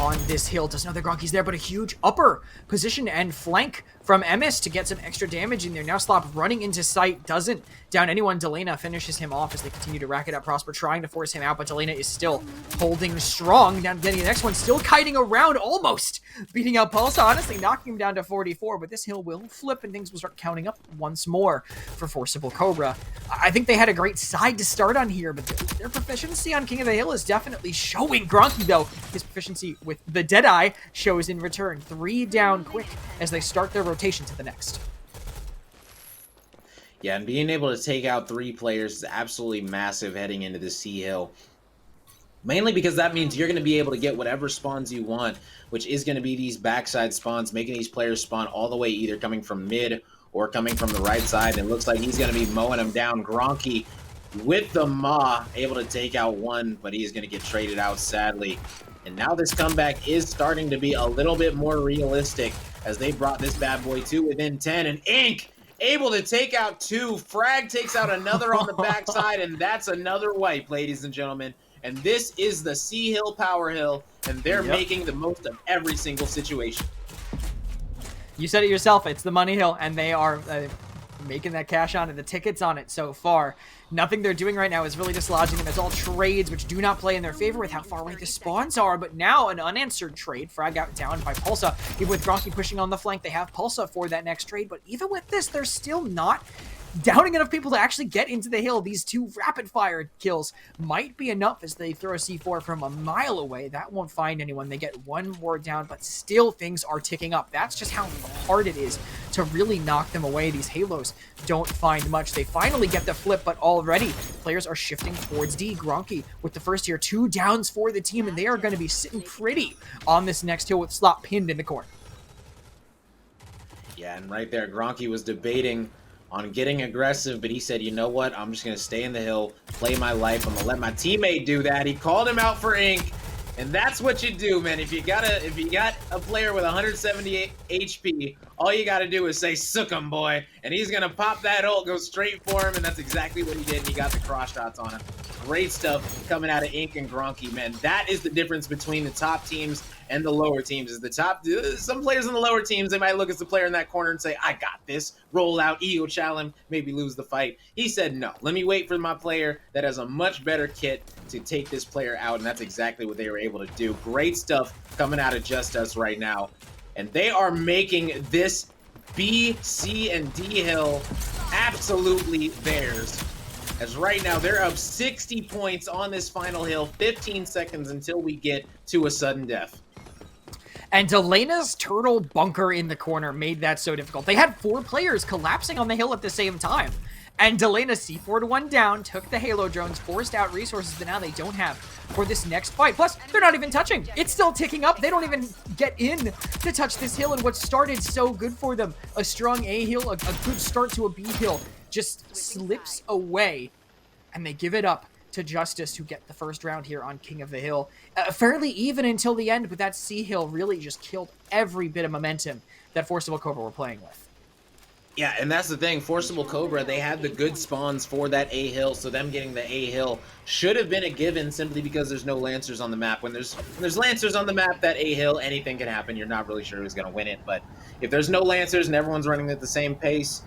on this hill. Doesn't know that Gronky's there, but a huge upper position and flank from Emis to get some extra damage in there. Now Slop running into sight, doesn't down anyone. Delena finishes him off as they continue to rack it up. Prosper trying to force him out, but Delena is still holding strong. Down getting the next one, still kiting around, almost beating out Pulsa, honestly knocking him down to 44, but this hill will flip and things will start counting up once more for Forcible Cobra. I think they had a great side to start on here, but their proficiency on King of the Hill is definitely showing. Gronky, though, his proficiency with the Deadeye shows in return. 3 down quick as they start their rotation to the next. Yeah, and being able to take out 3 players is absolutely massive heading into the C Hill. Mainly because that means you're going to be able to get whatever spawns you want, which is going to be these backside spawns, making these players spawn all the way either coming from mid or coming from the right side. And it looks like he's going to be mowing him down. Gronky with the Maw, able to take out 1, but he's going to get traded out, sadly. And now this comeback is starting to be a little bit more realistic, as they brought this bad boy to within 10. And Ink able to take out 2. Frag takes out another on the backside, and that's another wipe, ladies and gentlemen. And this is the C Hill Power Hill, and they're making the most of every single situation. You said it yourself, it's the Money Hill, and they are making that cash on it, the tickets on it so far. Nothing they're doing right now is really dislodging them. It's all trades, which do not play in their favor with how far away the spawns are. But now an unanswered trade. Frag out down by Pulsa. Even with Gronky pushing on the flank, they have Pulsa for that next trade. But even with this, they're still not downing enough people to actually get into the hill. These 2 rapid-fire kills might be enough as they throw a C4 from a mile away. That won't find anyone. They get 1 more down, but still things are ticking up. That's just how hard it is to really knock them away. These Halos don't find much. They finally get the flip, but already players are shifting towards D. Gronky with the first here. 2 downs for the team, and they are going to be sitting pretty on this next hill with Slop pinned in the corner. Yeah, and right there, Gronky was debating on getting aggressive, but he said, you know what, I'm just going to stay in the hill, play my life. I'm going to let my teammate do that. He called him out for Ink, and that's what you do, man. If you got a player with 178 HP, all you got to do is say, "Sook him, boy," and he's going to pop that ult, go straight for him, and that's exactly what he did. He got the cross shots on him. Great stuff coming out of Ink and Gronky, man. That is the difference between the top teams and the lower teams. Is the top, some players in the lower teams, they might look at the player in that corner and say, "I got this," roll out, ego challenge, maybe lose the fight. He said, no, let me wait for my player that has a much better kit to take this player out, and that's exactly what they were able to do. Great stuff coming out of Justus right now, and they are making this B, C, and D hill absolutely theirs. As right now, they're up 60 points on this final hill, 15 seconds until we get to a sudden death. And Delena's turtle bunker in the corner made that so difficult. They had 4 players collapsing on the hill at the same time. And Delena C4'd 1 down, took the Halo drones, forced out resources that now they don't have for this next fight. Plus, they're not even touching. It's still ticking up. They don't even get in to touch this hill. And what started so good for them, a strong A hill, a good start to a B hill, just slips away. And they give it up to Justus, who get the first round here on King of the Hill. Fairly even until the end, but that C hill really just killed every bit of momentum that Forcible Cobra were playing with. Yeah, and that's the thing. Forcible Cobra, they had the good spawns for that A hill, so them getting the A hill should have been a given simply because there's no Lancers on the map. When there's Lancers on the map, that A hill, anything can happen. You're not really sure who's going to win it. But if there's no Lancers and everyone's running at the same pace,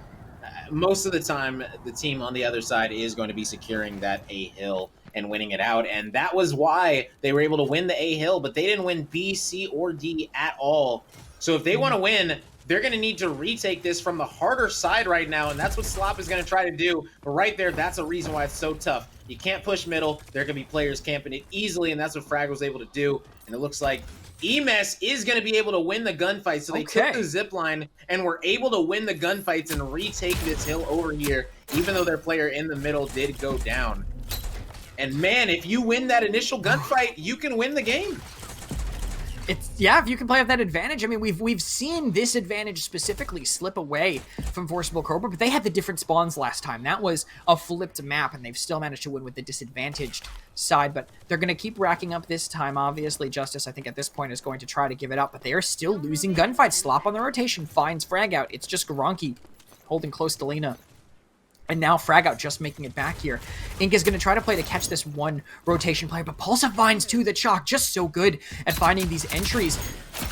most of the time the team on the other side is going to be securing that A hill and winning it out. And that was why they were able to win the A hill, but they didn't win B, C, or D at all. So if they want to win, they're going to need to retake this from the harder side right now, and that's what Slop is going to try to do. But right there, that's a reason why it's so tough. You can't push middle. There can be players camping it easily, and that's what Frag was able to do. And it looks like EMES is going to be able to win the gunfight. So they took the zip line and were able to win the gunfights and retake this hill over here, even though their player in the middle did go down. And man, if you win that initial gunfight, you can win the game. Yeah, if you can play off that advantage. I mean, we've seen this advantage specifically slip away from Forcible Cobra, but they had the different spawns last time. That was a flipped map, and they've still managed to win with the disadvantaged side, but they're going to keep racking up this time. Obviously, Justus, I think at this point, is going to try to give it up, but they are still losing gunfights. Slop on the rotation finds Frag out. It's just Gronky holding close to Lena. And now Frag out just making it back here. Ink is going to try to play to catch this one rotation player, but Pulsa finds too. The Chalk just so good at finding these entries,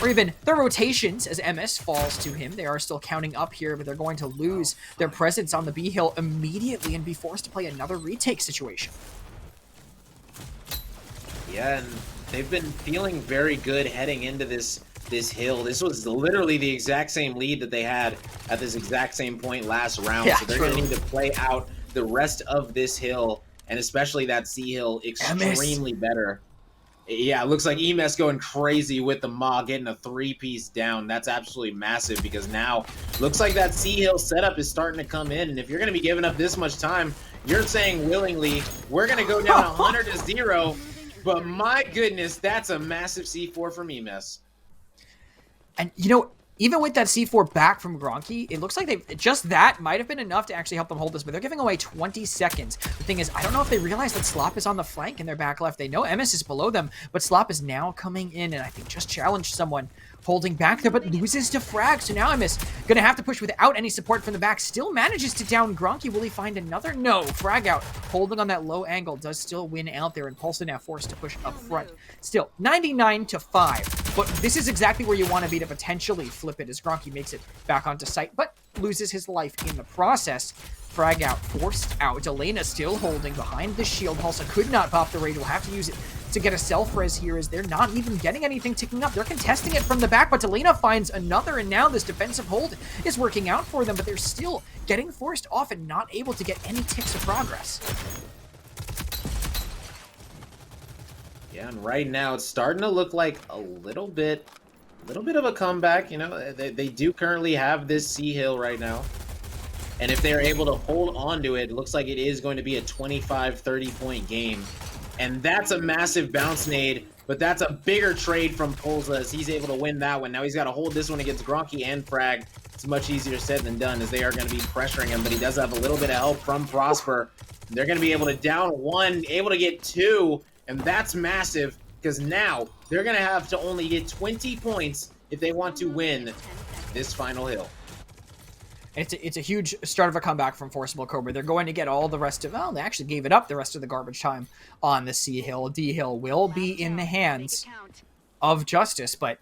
or even the rotations as MS falls to him. They are still counting up here, but they're going to lose their presence on the B hill immediately and be forced to play another retake situation. Yeah, and they've been feeling very good heading into this hill. This was literally the exact same lead that they had at this exact same point last round. Yeah, so they're going to need to play out the rest of this hill, and especially that C hill extremely better. Yeah, it looks like EMS going crazy with the Maw, getting a 3-piece down. That's absolutely massive because now looks like that C hill setup is starting to come in, and if you're going to be giving up this much time, you're saying willingly, we're going to go down 100-0, but my goodness, that's a massive C4 from EMS. And, you know, even with that C4 back from Gronky, it looks like just that might have been enough to actually help them hold this, but they're giving away 20 seconds. The thing is, I don't know if they realize that Slop is on the flank in their back left. They know MS is below them, but Slop is now coming in and I think just challenged someone holding back there, but loses to Frag. So now MS going to have to push without any support from the back. Still manages to down Gronky. Will he find another? No. Frag out, holding on that low angle, does still win out there, and Pulsa now forced to push up front. Still, 99-5. But this is exactly where you want to be to potentially flip it as Gronky makes it back onto site, but loses his life in the process. Frag out, forced out. Elena still holding behind the shield. Pulsa could not pop the raid. Will have to use it to get a self-res here as they're not even getting anything ticking up. They're contesting it from the back, but Delena finds another, and now this defensive hold is working out for them, but they're still getting forced off and not able to get any ticks of progress. Yeah, and right now it's starting to look like a little bit of a comeback. You know, they do currently have this C hill right now. And if they're able to hold on to it, it looks like it is going to be a 25-30 point game. And that's a massive bounce nade, but that's a bigger trade from Pulsa as he's able to win that one. Now he's got to hold this one against Gronky and Frag. It's much easier said than done as they are going to be pressuring him, but he does have a little bit of help from Prosper. They're going to be able to down one, able to get two, and that's massive because now they're going to have to only get 20 points if they want to win this final hill. It's a huge start of a comeback from Forcible Cobra. They're going to get all the rest of... Well, they actually gave it up the rest of the garbage time on the C hill. D hill will be in the hands of Justus, but...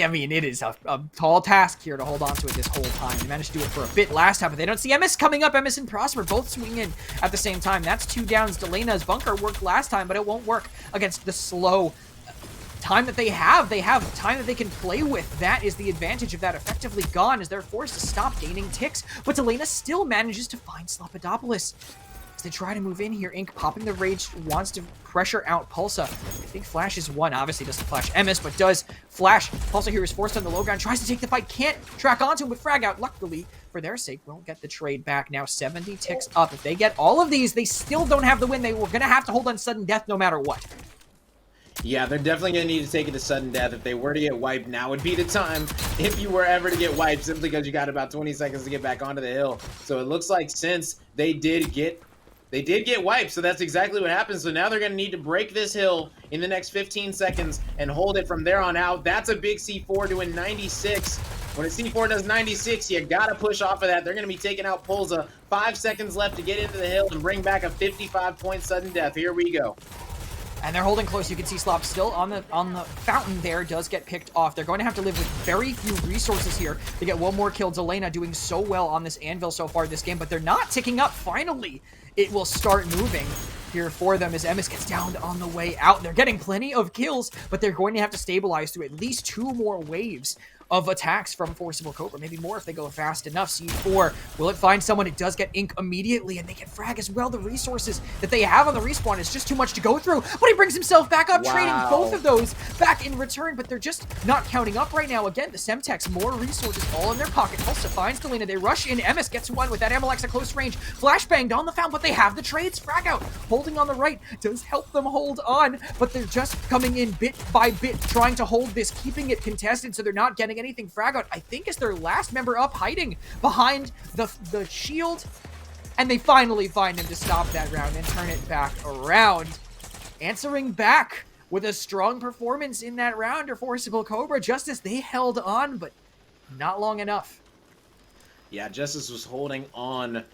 I mean, it is a tall task here to hold on to it this whole time. They managed to do it for a bit last time, but they don't see MS coming up. MS and Prosper both swing in at the same time. That's 2 downs. Delena's bunker worked last time, but it won't work against the slow time that they have. They have time that they can play with. That is the advantage of that effectively gone as they're forced to stop gaining ticks. But Delena still manages to find Slopodopoulos. As they try to move in here, Ink popping the rage, wants to pressure out Pulsa. I think Flash is one. Obviously doesn't flash MS, but does flash. Pulsa here is forced on the low ground, tries to take the fight, can't track onto him with Frag out. Luckily, for their sake, will get the trade back. Now 70 ticks up. If they get all of these, they still don't have the win. They were going to have to hold on sudden death no matter what. Yeah, they're definitely going to need to take it to sudden death. If they were to get wiped, now would be the time if you were ever to get wiped, simply because you got about 20 seconds to get back onto the hill. So it looks like since they did get wiped, so that's exactly what happened. So now they're going to need to break this hill in the next 15 seconds and hold it from there on out. That's a big C4 doing 96. When a C4 does 96, you gotta push off of that. They're gonna be taking out Polza. 5 seconds left to get into the hill and bring back a 55-point sudden death. Here we go. And they're holding close. You can see Slop still on the fountain there, does get picked off. They're going to have to live with very few resources here to get one more kill. Delena doing so well on this anvil so far this game, but they're not ticking up. Finally, it will start moving here for them as Emis gets downed on the way out. They're getting plenty of kills, but they're going to have to stabilize through at least 2 more waves of attacks from Forcible Cobra. Maybe more if they go fast enough. C4, will it find someone? It does get Ink immediately, and they can frag as well. The resources that they have on the respawn is just too much to go through, but he brings himself back up, trading both of those back in return, but they're just not counting up right now. Again, the Semtex, more resources all in their pocket. Tulsa finds Delena. They rush in. Emis gets one with that Amalex at close range. Flashbanged on the found, but they have the trades. Frag out, holding on the right, does help them hold on, but they're just coming in bit by bit, trying to hold this, keeping it contested, so they're not getting anything. Frag out, I think, is their last member up, hiding behind the shield, and they finally find him to stop that round and turn it back around. Answering back with a strong performance in that round are Forcible Cobra. Justus, they held on, but not long enough. Yeah, Justus was holding on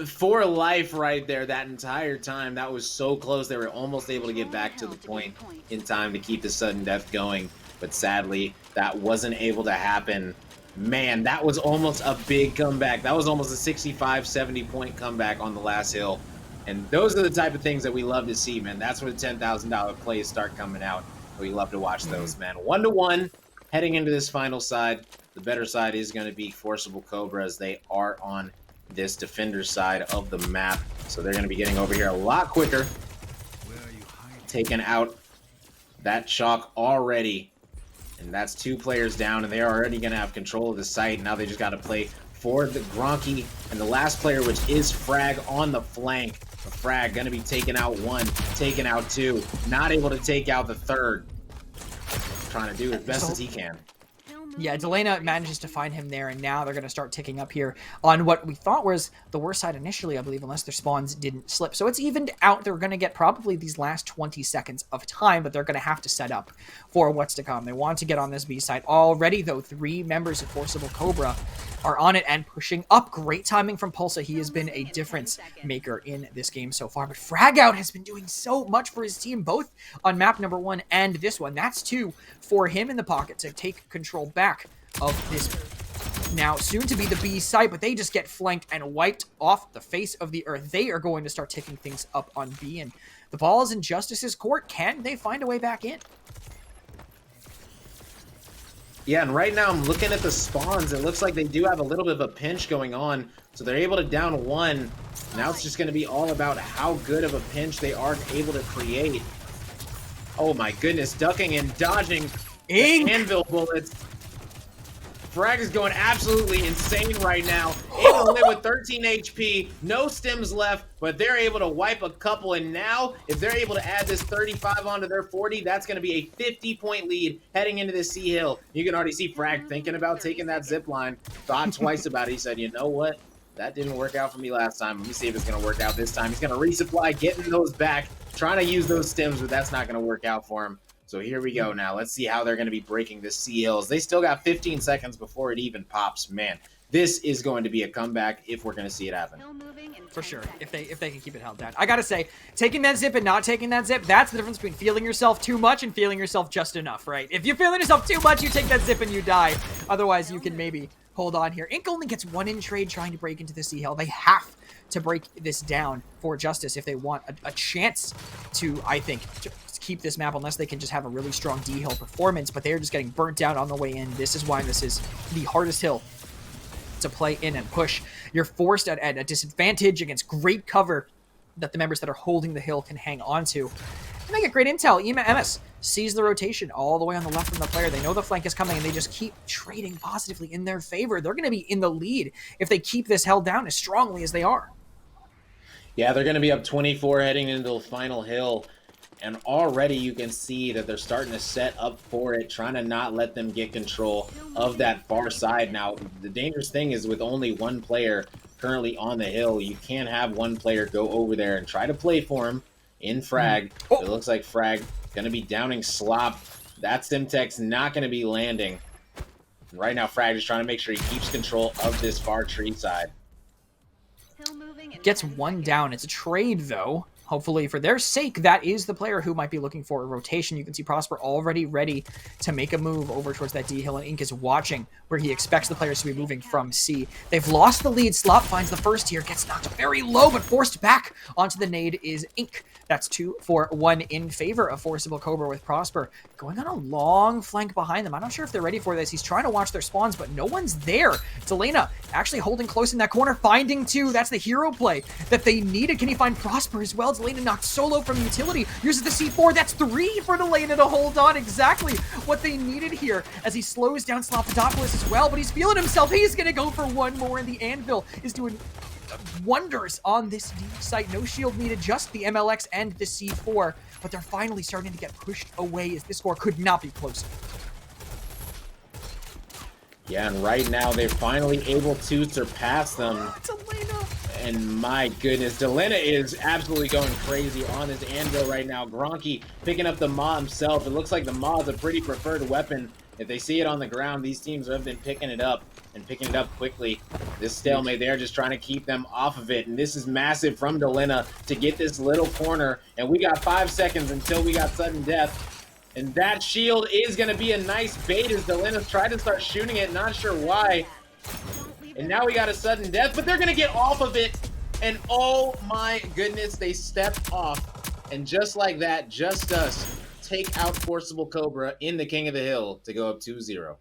for life right there that entire time. That was so close. They were almost able to get back to the point in time to keep the sudden death going, but sadly, that wasn't able to happen. Man, that was almost a big comeback. That was almost a 65, 70-point comeback on the last hill. And those are the type of things that we love to see, man. That's where the $10,000 plays start coming out. We love to watch those, man. 1-1 heading into this final side. The better side is going to be Forcible Cobra, as they are on this defender side of the map. So they're going to be getting over here a lot quicker. Taking out that chalk already. And that's 2 players down, and they're already going to have control of the site. Now they just got to play for the Gronky and the last player, which is Frag on the flank. The Frag going to be taking out 1, taking out 2, not able to take out the 3rd. Trying to do as best as he can. Yeah, Delena manages to find him there, and now they're going to start ticking up here on what we thought was the worst side initially, I believe, unless their spawns didn't slip. So it's evened out. They're going to get probably these last 20 seconds of time, but they're going to have to set up for what's to come. They want to get on this B side. Already, though, 3 members of Forcible Cobra are on it and pushing up. Great timing from Pulsa. He has been a difference maker in this game so far, but Frag Out has been doing so much for his team, both on map number 1 and this one. That's 2 for him in the pocket to take control back of this now soon to be the B site, but they just get flanked and wiped off the face of the earth. They are going to start ticking things up on B, and the ball is in Justus's court. Can they find a way back in? Yeah, and right now I'm looking at the spawns. It looks like they do have a little bit of a pinch going on, so they're able to down 1. Now it's just going to be all about how good of a pinch they are able to create. Oh my goodness, ducking and dodging the anvil bullets. Frag is going absolutely insane right now. Able to live with 13 HP, no stims left, but they're able to wipe a couple. And now, if they're able to add this 35 onto their 40, that's going to be a 50-point lead heading into the C Hill. You can already see Frag thinking about taking that zip line. Thought twice about it. He said, you know what? That didn't work out for me last time. Let me see if it's going to work out this time. He's going to resupply, getting those back, trying to use those stims, but that's not going to work out for him. So here we go now. Let's see how they're going to be breaking the C Hills. They still got 15 seconds before it even pops. Man, this is going to be a comeback if we're going to see it happen. For sure, if they can keep it held down. I gotta say, taking that zip and not taking that zip, that's the difference between feeling yourself too much and feeling yourself just enough, right? If you're feeling yourself too much, you take that zip and you die. Otherwise, you can maybe hold on here. Ink only gets 1 in trade trying to break into the C Hill. They have to break this down for Justus if they want a chance to, I think, keep this map, unless they can just have a really strong D hill performance, but they're just getting burnt down on the way in. This is why this is the hardest hill to play in and push. You're forced at a disadvantage against great cover that the members that are holding the hill can hang on to. And they get great intel. Emis sees the rotation all the way on the left from the player. They know the flank is coming, and they just keep trading positively in their favor. They're going to be in the lead if they keep this held down as strongly as they are. Yeah, they're going to be up 24 heading into the final hill. And already you can see that they're starting to set up for it, trying to not let them get control of that far side. Now, the dangerous thing is with only 1 player currently on the hill, you can't have 1 player go over there and try to play for him in Frag. It looks like Frag going to be downing Slop. That Simtex not going to be landing. Right now, Frag is trying to make sure he keeps control of this far tree side. Gets one down. It's a trade, though. Hopefully, for their sake, that is the player who might be looking for a rotation. You can see Prosper already ready to make a move over towards that D hill, and Ink is watching where he expects the players to be moving from C. They've lost the lead. Slop finds the first here, gets knocked very low, but forced back onto the nade is Ink. That's 2 for 1 in favor of Forcible Cobra, with Prosper going on a long flank behind them. I'm not sure if they're ready for this. He's trying to watch their spawns, but no one's there. Delena actually holding close in that corner, finding 2. That's the hero play that they needed. Can he find Prosper as well? Delena knocked solo from utility, uses the C4. That's 3 for Delena to hold on. Exactly what they needed here as he slows down Slopodopolis as well, but he's feeling himself. He's going to go for one more, and the Anvil is doing wonders on this D site. No shield needed, just the MLX and the C4, but they're finally starting to get pushed away as this score could not be closer. Yeah, and right now they're finally able to surpass them. Delena. And my goodness, Delena is absolutely going crazy on his Anvil right now. Gronky picking up the Maw himself. It looks like the Maw is a pretty preferred weapon. If they see it on the ground, these teams have been picking it up and picking it up quickly. This stalemate, they're just trying to keep them off of it. And this is massive from Delena to get this little corner. And we got 5 seconds until we got sudden death. And that shield is going to be a nice bait as Delena's tried to start shooting it. Not sure why. And now we got a sudden death, but they're going to get off of it. And oh my goodness, they stepped off. And just like that, Justus take out Forcible Cobra in the King of the Hill to go up 2-0.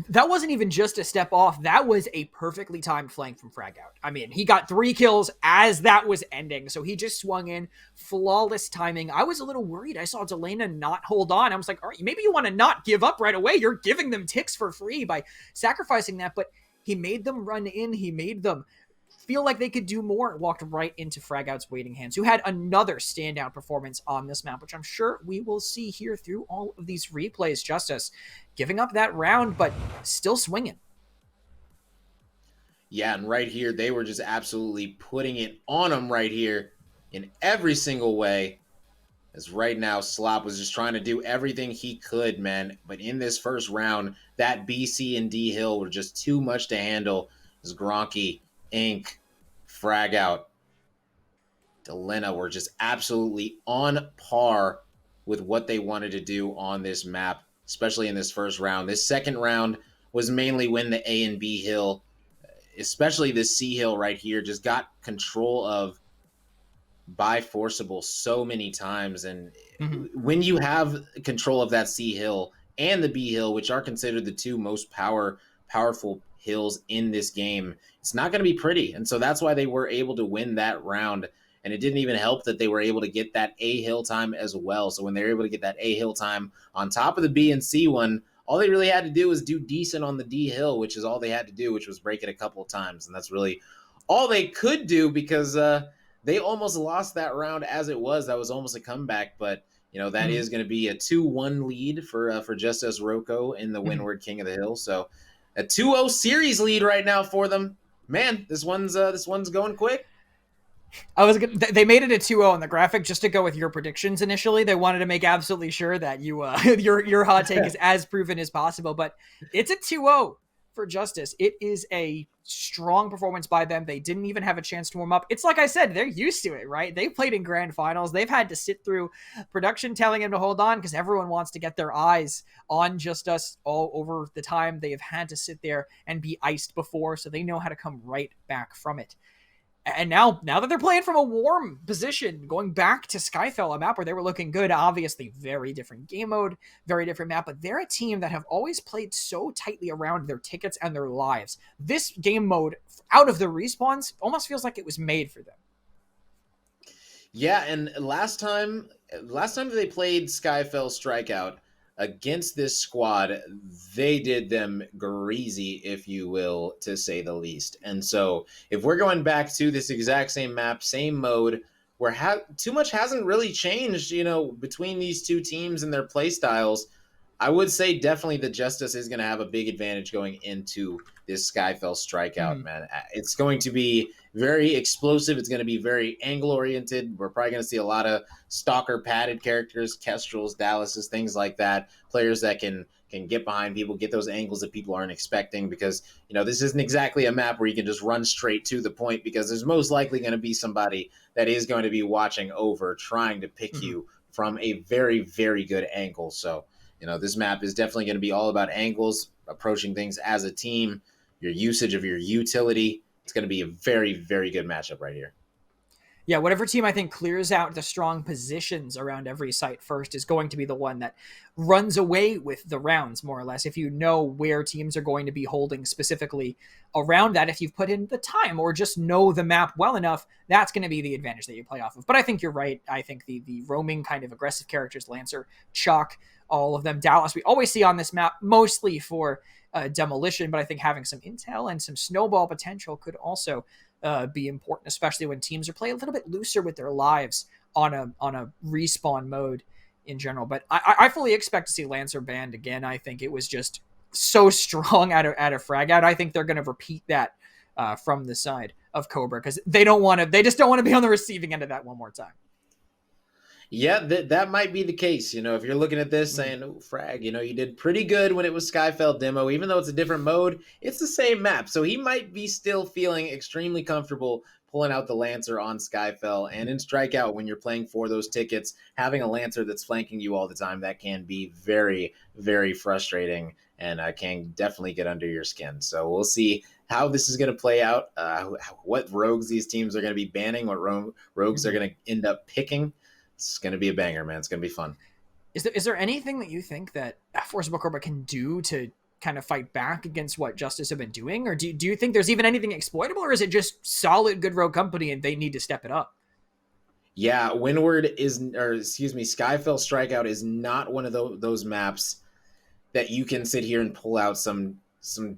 That wasn't even just a step off. That was a perfectly timed flank from Frag Out. I mean, he got 3 kills as that was ending, so he just swung in. Flawless timing. I was a little worried. I saw Delena not hold on. I was like, all right, maybe you want to not give up right away. You're giving them ticks for free by sacrificing that, but he made them run in. He made them feel like they could do more. Walked right into Frag Out's waiting hands, who had another standout performance on this map, which I'm sure we will see here through all of these replays. Justus giving up that round, but still swinging. Yeah, and right here, they were just absolutely putting it on him right here in every single way. As right now, Slop was just trying to do everything he could, man. But in this first round, that B, C, and D hill were just too much to handle. As Gronky, Ink, Frag Out, Delena were just absolutely on par with what they wanted to do on this map, especially in this first round. This second round was mainly when the A and B hill, especially the C hill right here, just got control of by Forcible so many times. And when you have control of that C hill and the B hill, which are considered the 2 most powerful hills in this game, it's not going to be pretty. And so that's why they were able to win that round. And it didn't even help that they were able to get that A hill time as well. So when they were able to get that A hill time on top of the B and C one, all they really had to do was do decent on the D hill, which is all they had to do, which was break it a couple of times. And that's really all they could do, because they almost lost that round as it was. That was almost a comeback, but you know, that is going to be a 2-1 lead for Justus Roco in the Windward King of the Hill. So a 2-0 series lead right now for them. Man, this one's going quick. They made it a 2-0 in the graphic just to go with your predictions initially. They wanted to make absolutely sure that you your hot take is as proven as possible, but it's a 2-0 for Justus. It is a strong performance by them. They didn't even have a chance to warm up. It's like I said, they're used to it, right? They've played in grand finals. They've had to sit through production telling them to hold on because everyone wants to get their eyes on Justus all over the time. They have had to sit there and be iced before, so they know how to come right back from it. And now that they're playing from a warm position, going back to Skyfell, a map where they were looking good, obviously very different game mode, very different map, but they're a team that have always played so tightly around their tickets and their lives. This game mode, out of the respawns, almost feels like it was made for them. Yeah, and last time they played Skyfell Strikeout against this squad, they did them greasy, if you will, to say the least. And so if we're going back to this exact same map, same mode, where too much hasn't really changed, you know, between these two teams and their play styles, I would say definitely the Justice is going to have a big advantage going into this Skyfell strikeout, man. It's going to be very explosive. It's going to be very angle oriented. We're probably going to see a lot of stalker padded characters, Kestrels, Dallases, things like that. Players that can get behind people, get those angles that people aren't expecting, because this isn't exactly a map where you can just run straight to the point, because there's most likely going to be somebody that is going to be watching over, trying to pick you from a very, very good angle. So this map is definitely going to be all about angles, approaching things as a team, your usage of your utility. It's going to be a very, very good matchup right here. Yeah, whatever team I think clears out the strong positions around every site first is going to be the one that runs away with the rounds, more or less. If you know where teams are going to be holding specifically around that, if you've put in the time or just know the map well enough, that's going to be the advantage that you play off of. But I think you're right. I think the roaming kind of aggressive characters, Lancer, Chalk, all of them, Dallas, we always see on this map, mostly for demolition, but I think having some intel and some snowball potential could also be important, especially when teams are playing a little bit looser with their lives on a respawn mode in general. But I fully expect to see Lancer banned again. I think it was just so strong at a frag out. I think they're going to repeat that from the side of Cobra, because they just don't want to be on the receiving end of that one more time. Yeah, that might be the case. If you're looking at this saying, oh, frag, you did pretty good when it was Skyfell demo, even though it's a different mode, it's the same map. So he might be still feeling extremely comfortable pulling out the Lancer on Skyfell. And in Strikeout, when you're playing for those tickets, having a Lancer that's flanking you all the time, that can be very, very frustrating, and can definitely get under your skin. So we'll see how this is going to play out, what rogues these teams are going to be banning, what rogues they're going to end up picking. It's going to be a banger, man. It's going to be fun. Is there anything that you think that Forcible Cobra can do to kind of fight back against what Justus have been doing? Or do you think there's even anything exploitable, or is it just solid good rogue company and they need to step it up? Yeah, Skyfell Strikeout is not one of those maps that you can sit here and pull out some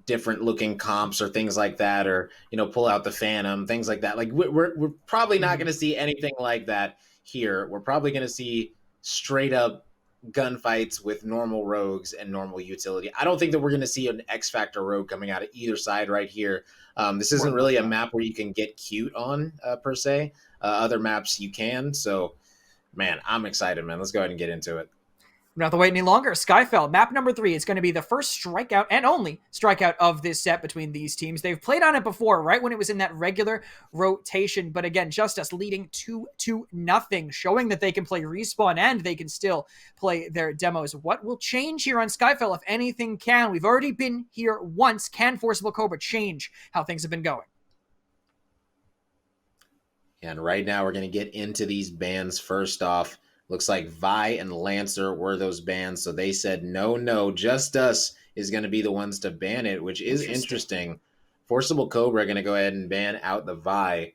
different looking comps or things like that, or pull out the Phantom, things like that. Like we're probably not going to see anything like that here. We're probably going to see straight up gunfights with normal rogues and normal utility. I don't think that we're going to see an X Factor rogue coming out of either side right here. This isn't really a map where you can get cute on per se. Other maps you can. So, man, I'm excited, man. Let's go ahead and get into it. We don't have to wait any longer. Skyfell, map number 3. It's going to be the first strikeout and only strikeout of this set between these teams. They've played on it before, right when it was in that regular rotation. But again, Justus leading 2-0, showing that they can play respawn and they can still play their demos. What will change here on Skyfell, if anything can? We've already been here once. Can Forcible Cobra change how things have been going? And right now we're going to get into these bans first off. Looks like Vi and Lancer were those bans, so they said no, Justus is going to be the ones to ban it, which is interesting. Forcible Cobra are going to go ahead and ban out the Vi,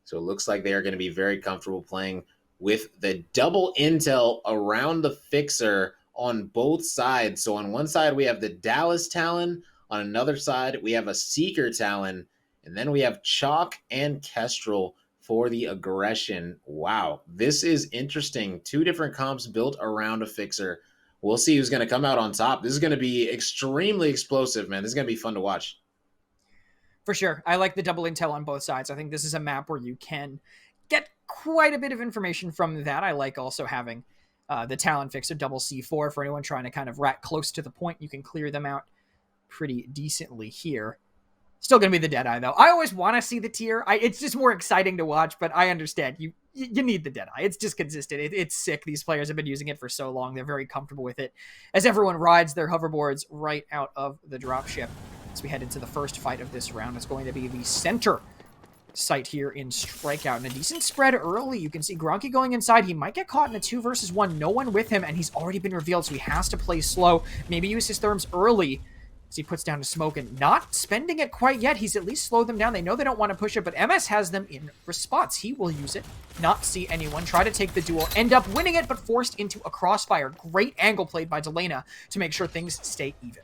so it looks like they are going to be very comfortable playing with the double intel around the Fixer on both sides. So on one side we have the Dallas Talon, on another side we have a Seeker Talon, and then we have Chalk and Kestrel for the aggression. Wow, this is interesting. 2 different comps built around a Fixer. We'll see who's going to come out on top. This is going to be extremely explosive, man. This is going to be fun to watch. For sure. I like the double intel on both sides. I think this is a map where you can get quite a bit of information from that. I like also having the Talon Fixer double C4 for anyone trying to kind of rat close to the point. You can clear them out pretty decently here. Still going to be the Deadeye, though. I always want to see the tier. It's just more exciting to watch, but I understand. You need the Deadeye. It's just consistent. It's sick. These players have been using it for so long. They're very comfortable with it, as everyone rides their hoverboards right out of the dropship. As we head into the first fight of this round, it's going to be the center site here in Strikeout. And a decent spread early. You can see Gronky going inside. He might get caught in a 2 versus 1. No one with him, and he's already been revealed, so he has to play slow. Maybe use his therms early as he puts down a smoke, and not spending it quite yet. He's at least slowed them down. They know they don't want to push it, but MS has them in response. He will use it, not see anyone, try to take the duel, end up winning it, but forced into a crossfire. Great angle played by Delena to make sure things stay even.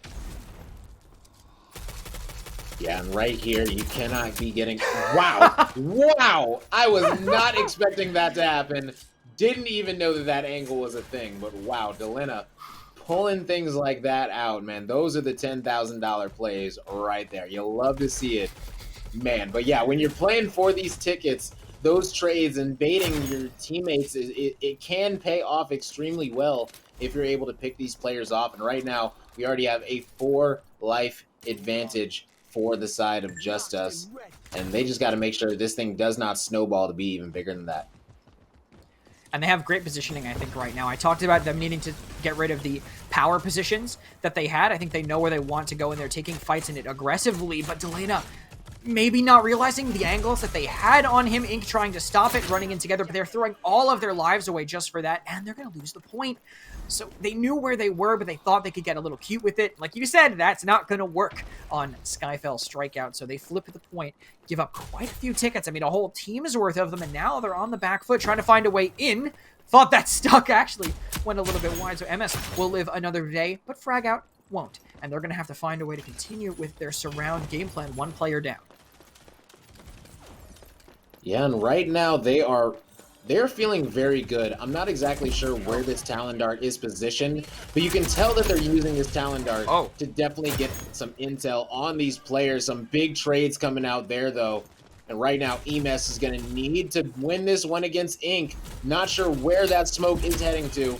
Yeah, and right here, you cannot be getting... Wow! Wow! I was not expecting that to happen. Didn't even know that angle was a thing, but wow, Delena pulling things like that out, man. Those are the $10,000 plays right there. You'll love to see it, man. But yeah, when you're playing for these tickets, those trades and baiting your teammates, it can pay off extremely well if you're able to pick these players off. And right now, we already have a 4-life advantage for the side of Justus. And they just got to make sure this thing does not snowball to be even bigger than that. And they have great positioning, I think, right now. I talked about them needing to get rid of the power positions that they had. I think they know where they want to go, and they're taking fights in it aggressively. But Delena maybe not realizing the angles that they had on him, Ink trying to stop it, running in together, but they're throwing all of their lives away just for that, and they're going to lose the point. So they knew where they were, but they thought they could get a little cute with it. Like you said, that's not going to work on Skyfell Strikeout, so they flip the point, give up quite a few tickets. I mean, a whole team's worth of them, and now they're on the back foot trying to find a way in. Thought that stuck, actually went a little bit wide, so MS will live another day, but Frag Out won't. And they're going to have to find a way to continue with their surround game plan, one player down. Yeah, and right now they're feeling very good. I'm not exactly sure where this Talon Dart is positioned, but you can tell that they're using this Talon Dart to definitely get some intel on these players. Some big trades coming out there, though. And right now, EMS is going to need to win this one against Ink. Not sure where that smoke is heading to,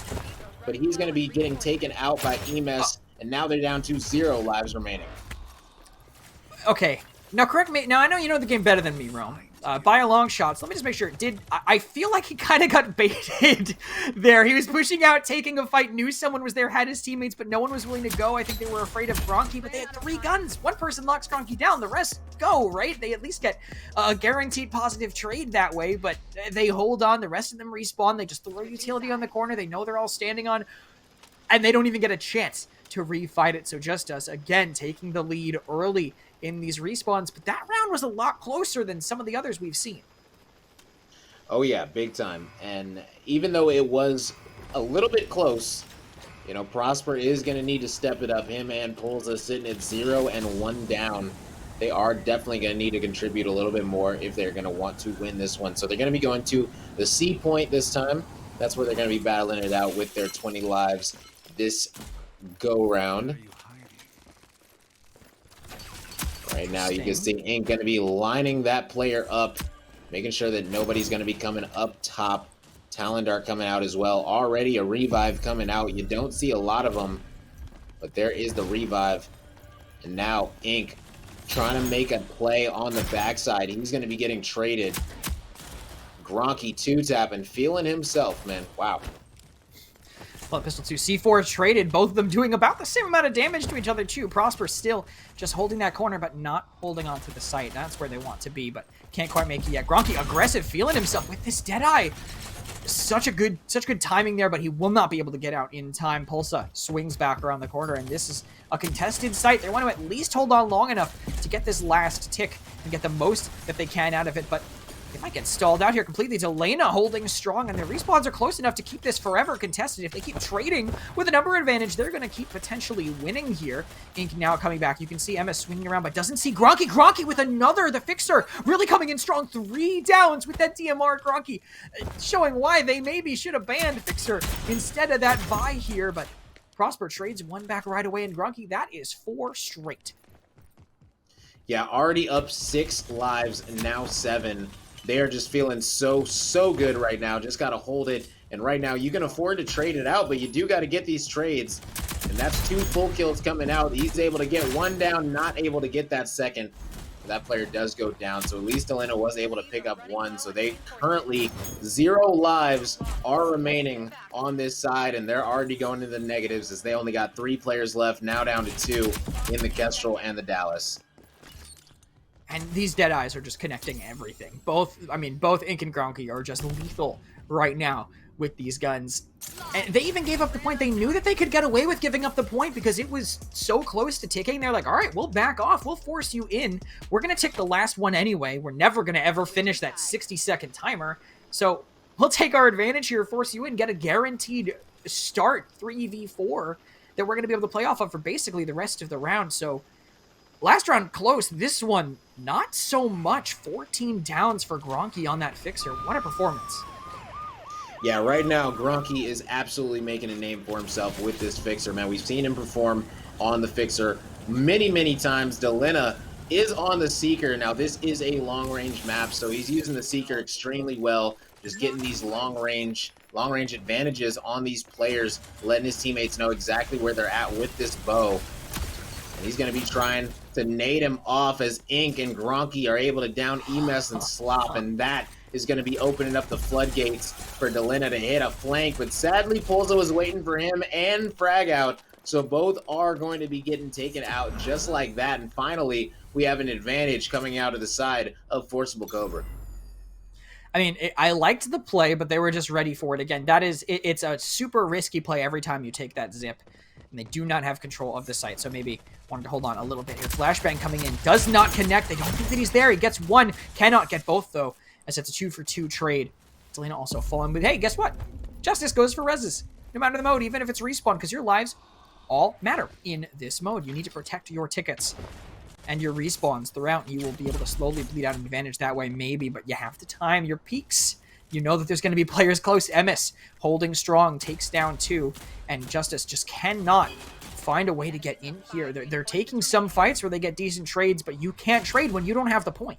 but he's going to be getting taken out by EMS, and now they're down to 0 lives remaining. Okay, now correct me. Now I know you know the game better than me, Realm. By a long shot. So let me just make sure. I feel like he kind of got baited there. He was pushing out, taking a fight, knew someone was there, had his teammates, but no one was willing to go. I think they were afraid of Gronky, but they had 3 guns. One person locks Gronky down. The rest go, right? They at least get a guaranteed positive trade that way, but they hold on. The rest of them respawn. They just throw utility on the corner. They know they're all standing on, and they don't even get a chance to refight it. So Justus, again, taking the lead early in these respawns, but that round was a lot closer than some of the others we've seen. Oh yeah, big time. And even though it was a little bit close, you know, Prosper is going to need to step it up. Him and Pulls are sitting at 0 and 1 down. They are definitely going to need to contribute a little bit more if they're going to want to win this one. So they're going to be going to the C point this time. That's where they're going to be battling it out with their 20 lives this go round. Right now, you can see Ink going to be lining that player up, making sure that nobody's going to be coming up top. Talon Dart coming out as well. Already a revive coming out. You don't see a lot of them, but there is the revive. And now Ink trying to make a play on the backside. He's going to be getting traded. Gronky 2-tapping, feeling himself, man. Wow. Well, Pistol 2, C4 traded, both of them doing about the same amount of damage to each other too. Prosper still just holding that corner, but not holding onto the site. That's where they want to be, but can't quite make it yet. Gronky aggressive, feeling himself with this Deadeye. Such good timing there, but he will not be able to get out in time. Pulsa swings back around the corner, and this is a contested site. They want to at least hold on long enough to get this last tick and get the most that they can out of it, but they might get stalled out here completely. Delena holding strong, and their respawns are close enough to keep this forever contested. If they keep trading with a number advantage, they're going to keep potentially winning here. Ink now coming back. You can see Emma swinging around, but doesn't see Gronky. Gronky with another, the Fixer, really coming in strong. 3 downs with that DMR. Gronky showing why they maybe should have banned Fixer instead of that buy here, but Prosper trades one back right away, and Gronky, that is 4 straight. Yeah, already up 6 lives, now 7. They are just feeling so good right now. Just got to hold it. And right now, you can afford to trade it out, but you do got to get these trades. And that's 2 full kills coming out. He's able to get 1 down, not able to get that second. That player does go down. So at least Delena was able to pick up 1. So they currently 0 lives are remaining on this side, and they're already going into the negatives as they only got 3 players left, now down to 2 in the Kestrel and the Dallas. And these Deadeyes are just connecting everything. Both Ink and Gronky are just lethal right now with these guns. And they even gave up the point. They knew that they could get away with giving up the point because it was so close to ticking. They're like, all right, we'll back off. We'll force you in. We're going to tick the last one anyway. We're never going to ever finish that 60-second timer. So we'll take our advantage here, force you in, get a guaranteed start 3v4 that we're going to be able to play off of for basically the rest of the round. So last round close. This one, not so much. 14 downs for Gronky on that Fixer. What a performance. Yeah, right now, Gronky is absolutely making a name for himself with this Fixer, man. We've seen him perform on the Fixer many, many times. Delena is on the Seeker. Now, this is a long-range map, so he's using the Seeker extremely well, just getting these long-range advantages on these players, letting his teammates know exactly where they're at with this bow. And he's going to be trying to nade him off as Ink and Gronky are able to down EMS and Slop, and that is going to be opening up the floodgates for Delena to hit a flank. But sadly, Polza was waiting for him and Frag out, so both are going to be getting taken out just like that. And finally, we have an advantage coming out of the side of Forcible Cobra. I mean, I liked the play, but they were just ready for it again. It's a super risky play every time you take that zip. And they do not have control of the site, so maybe wanted to hold on a little bit here. Flashbang coming in, does not connect. They don't think that he's there. He gets one, cannot get both, though, as it's a 2-for-2 trade. Delena also falling, but hey, guess what? Justus goes for reses, no matter the mode, even if it's respawn, because your lives all matter in this mode. You need to protect your tickets and your respawns throughout. You will be able to slowly bleed out an advantage that way, maybe, but you have to time your peaks. You know that there's going to be players close. Emis holding strong, takes down 2, and Justus just cannot find a way to get in here. They're taking some fights where they get decent trades, but you can't trade when you don't have the point.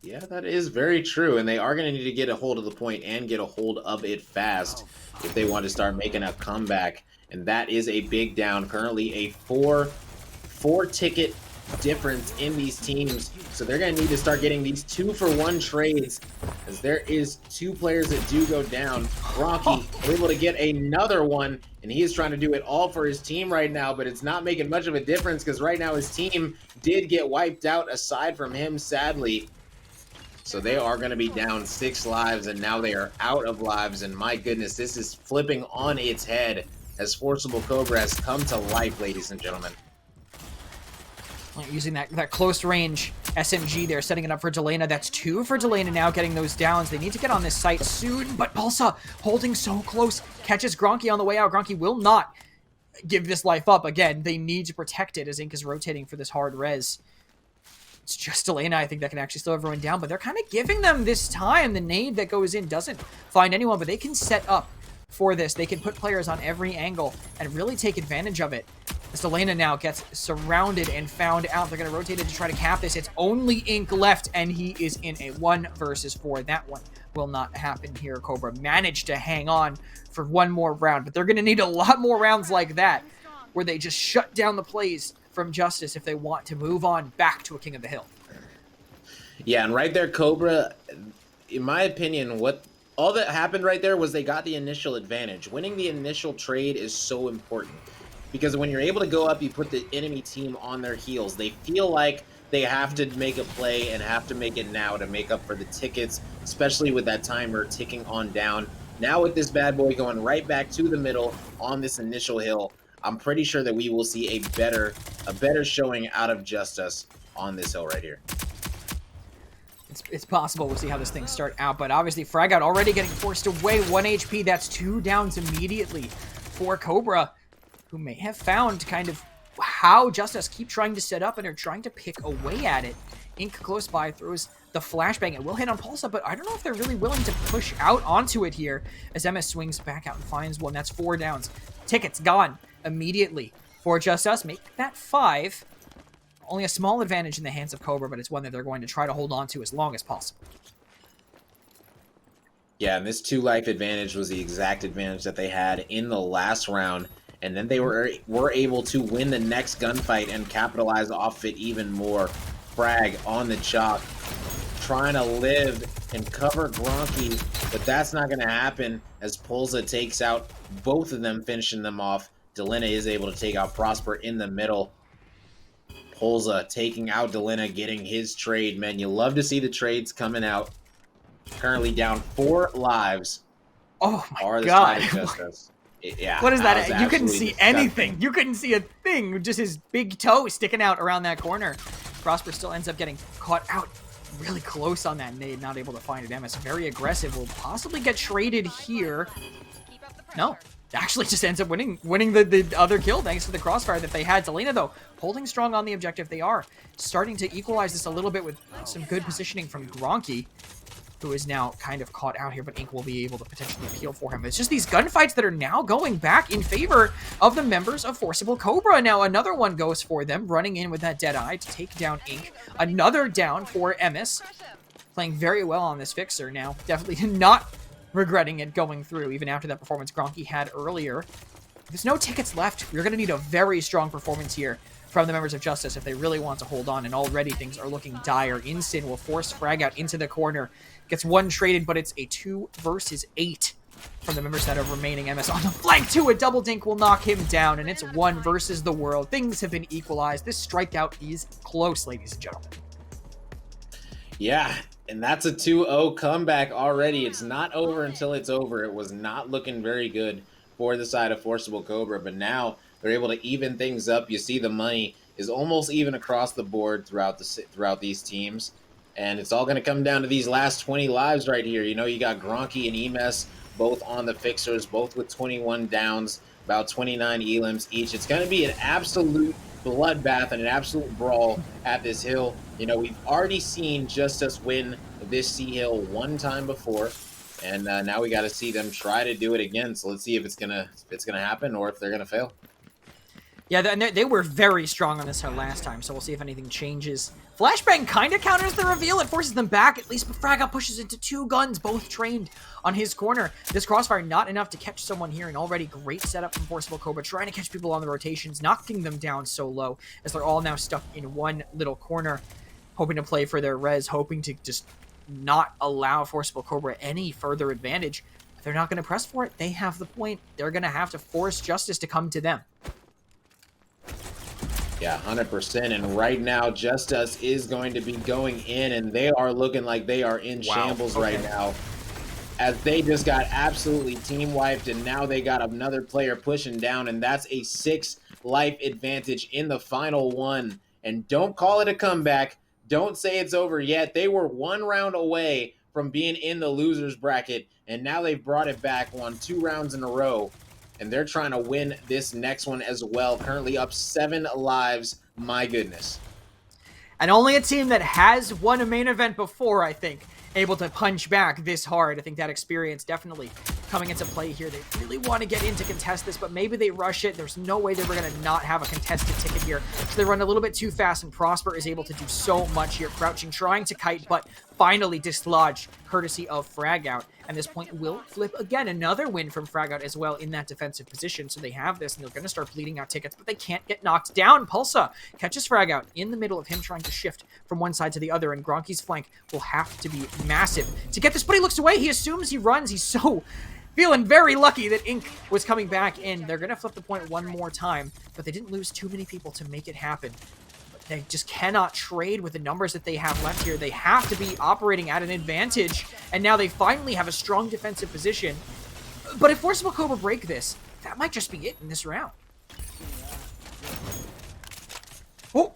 Yeah, that is very true, and they are going to need to get a hold of the point and get a hold of it fast if they want to start making a comeback, and that is a big down. Currently a four ticket difference in these teams, so they're going to need to start getting these 2-for-1 trades, as there is 2 players that do go down. Rocky able to get another one, and he is trying to do it all for his team right now, but it's not making much of a difference because right now his team did get wiped out aside from him, sadly. So they are going to be down 6 lives, and now they are out of lives, and my goodness, this is flipping on its head as Forcible Cobra has come to life, ladies and gentlemen. Using that close range SMG there, setting it up for Delena. That's 2 for Delena now, getting those downs. They need to get on this site soon, but Pulsa holding so close, catches Gronky on the way out. Gronky will not give this life up. Again, they need to protect it as Ink is rotating for this hard res. It's just Delena, I think, that can actually slow everyone down, but they're kind of giving them this time. The nade that goes in doesn't find anyone, but they can set up for this. They can put players on every angle and really take advantage of it. As Delena now gets surrounded and found out, they're going to rotate it to try to cap this. It's only Ink left, and he is in a 1 versus 4. That one will not happen here. Cobra managed to hang on for one more round, but they're going to need a lot more rounds like that, where they just shut down the plays from Justus if they want to move on back to a King of the Hill. Yeah, and right there, Cobra, in my opinion, all that happened right there was they got the initial advantage. Winning the initial trade is so important, because when you're able to go up, you put the enemy team on their heels. They feel like they have to make a play and have to make it now to make up for the tickets, especially with that timer ticking on down. Now with this bad boy going right back to the middle on this initial hill, I'm pretty sure that we will see a better showing out of Justus on this hill right here. It's possible. We'll see how this thing start out, but obviously Frag out already getting forced away. 1 HP, that's 2 downs immediately for Cobra, who may have found kind of how Justus keep trying to set up and are trying to pick away at it. Ink close by throws the flashbang. It will hit on Pulsa, but I don't know if they're really willing to push out onto it here as MS swings back out and finds one. That's 4 downs. Tickets gone immediately for Justus. Make that 5. Only a small advantage in the hands of Cobra, but it's one that they're going to try to hold on to as long as possible. Yeah, and this 2 life advantage was the exact advantage that they had in the last round, and then they were able to win the next gunfight and capitalize off it even more. Frag on the chalk, trying to live and cover Gronky, but that's not going to happen as Pulsa takes out both of them, finishing them off. Delena is able to take out Prosper in the middle. Pulsa taking out Delena, getting his trade. Man, you love to see the trades coming out. Currently down 4 lives. Oh my god. Yeah, what is that? You couldn't see anything. You couldn't see a thing. Just his big toe sticking out around that corner. Prosper still ends up getting caught out really close on that nade. Not able to find it. MS very aggressive. Will possibly get traded here. No. Actually just ends up winning the other kill thanks to the crossfire that they had. Delena, though, holding strong on the objective. They are starting to equalize this a little bit with some good positioning from Gronky. who is now kind of caught out here, but Ink will be able to potentially appeal for him. It's just these gunfights that are now going back in favor of the members of Forcible Cobra. Now another one goes for them, running in with that Deadeye to take down Ink. Another down for Emis, playing very well on this Fixer now. Definitely not regretting it going through, even after that performance Gronky had earlier. There's no tickets left. We're going to need a very strong performance here from the members of Justus if they really want to hold on, and already things are looking dire. Insin will force Frag out into the corner. Gets one traded, but it's a 2 versus 8 from the members that are remaining. MS on the flank too. A double dink will knock him down, and it's 1 versus the world. Things have been equalized. This strikeout is close, ladies and gentlemen. Yeah, and that's a 2-0 comeback already. It's not over until it's over. It was not looking very good for the side of Forcible Cobra, but now they're able to even things up. You see the money is almost even across the board throughout these teams, and it's all going to come down to these last 20 lives right here. You know, you got Gronky and Emes both on the Fixers, both with 21 downs, about 29 elims each. It's going to be an absolute bloodbath and an absolute brawl at this hill. You know, we've already seen Justus win this Sea Hill one time before, and now we got to see them try to do it again. So let's see if it's gonna happen or if they're gonna fail. Yeah, they were very strong on this hill last time, so we'll see if anything changes. Flashbang kind of counters the reveal. It forces them back, at least, but Fragout pushes into 2 guns, both trained on his corner. This crossfire not enough to catch someone here, and already great setup from Forcible Cobra, trying to catch people on the rotations, knocking them down so low, as they're all now stuck in one little corner, hoping to play for their res, hoping to just not allow Forcible Cobra any further advantage. But they're not going to press for it. They have the point. They're going to have to force Justus to come to them. Yeah, 100%. And right now, Justus is going to be going in, and they are looking like they are in shambles right now, as they just got absolutely team wiped, and now they got another player pushing down, and that's a 6 life advantage in the final one. And don't call it a comeback. Don't say it's over yet. They were 1 round away from being in the losers bracket, and now they've brought it back, won 2 rounds in a row. And they're trying to win this next one as well. Currently up 7 lives. My goodness. And only a team that has won a main event before, I think, able to punch back this hard. I think that experience definitely coming into play here. They really want to get in to contest this, but maybe they rush it. There's no way they were going to not have a contested ticket here. So they run a little bit too fast, and Prosper is able to do so much here. Crouching, trying to kite, but finally dislodged, courtesy of Fragout. And this point will flip again. Another win from Fragout as well in that defensive position. So they have this, and they're going to start bleeding out tickets, but they can't get knocked down. Pulsa catches Fragout in the middle of him trying to shift from one side to the other, and Gronky's flank will have to be massive to get this, but he looks away. He assumes he runs. He's so feeling very lucky that Ink was coming back in. They're going to flip the point one more time, but they didn't lose too many people to make it happen. They just cannot trade with the numbers that they have left here. They have to be operating at an advantage, and now they finally have a strong defensive position. But if Forcible Cobra break this, that might just be it in this round. Oh!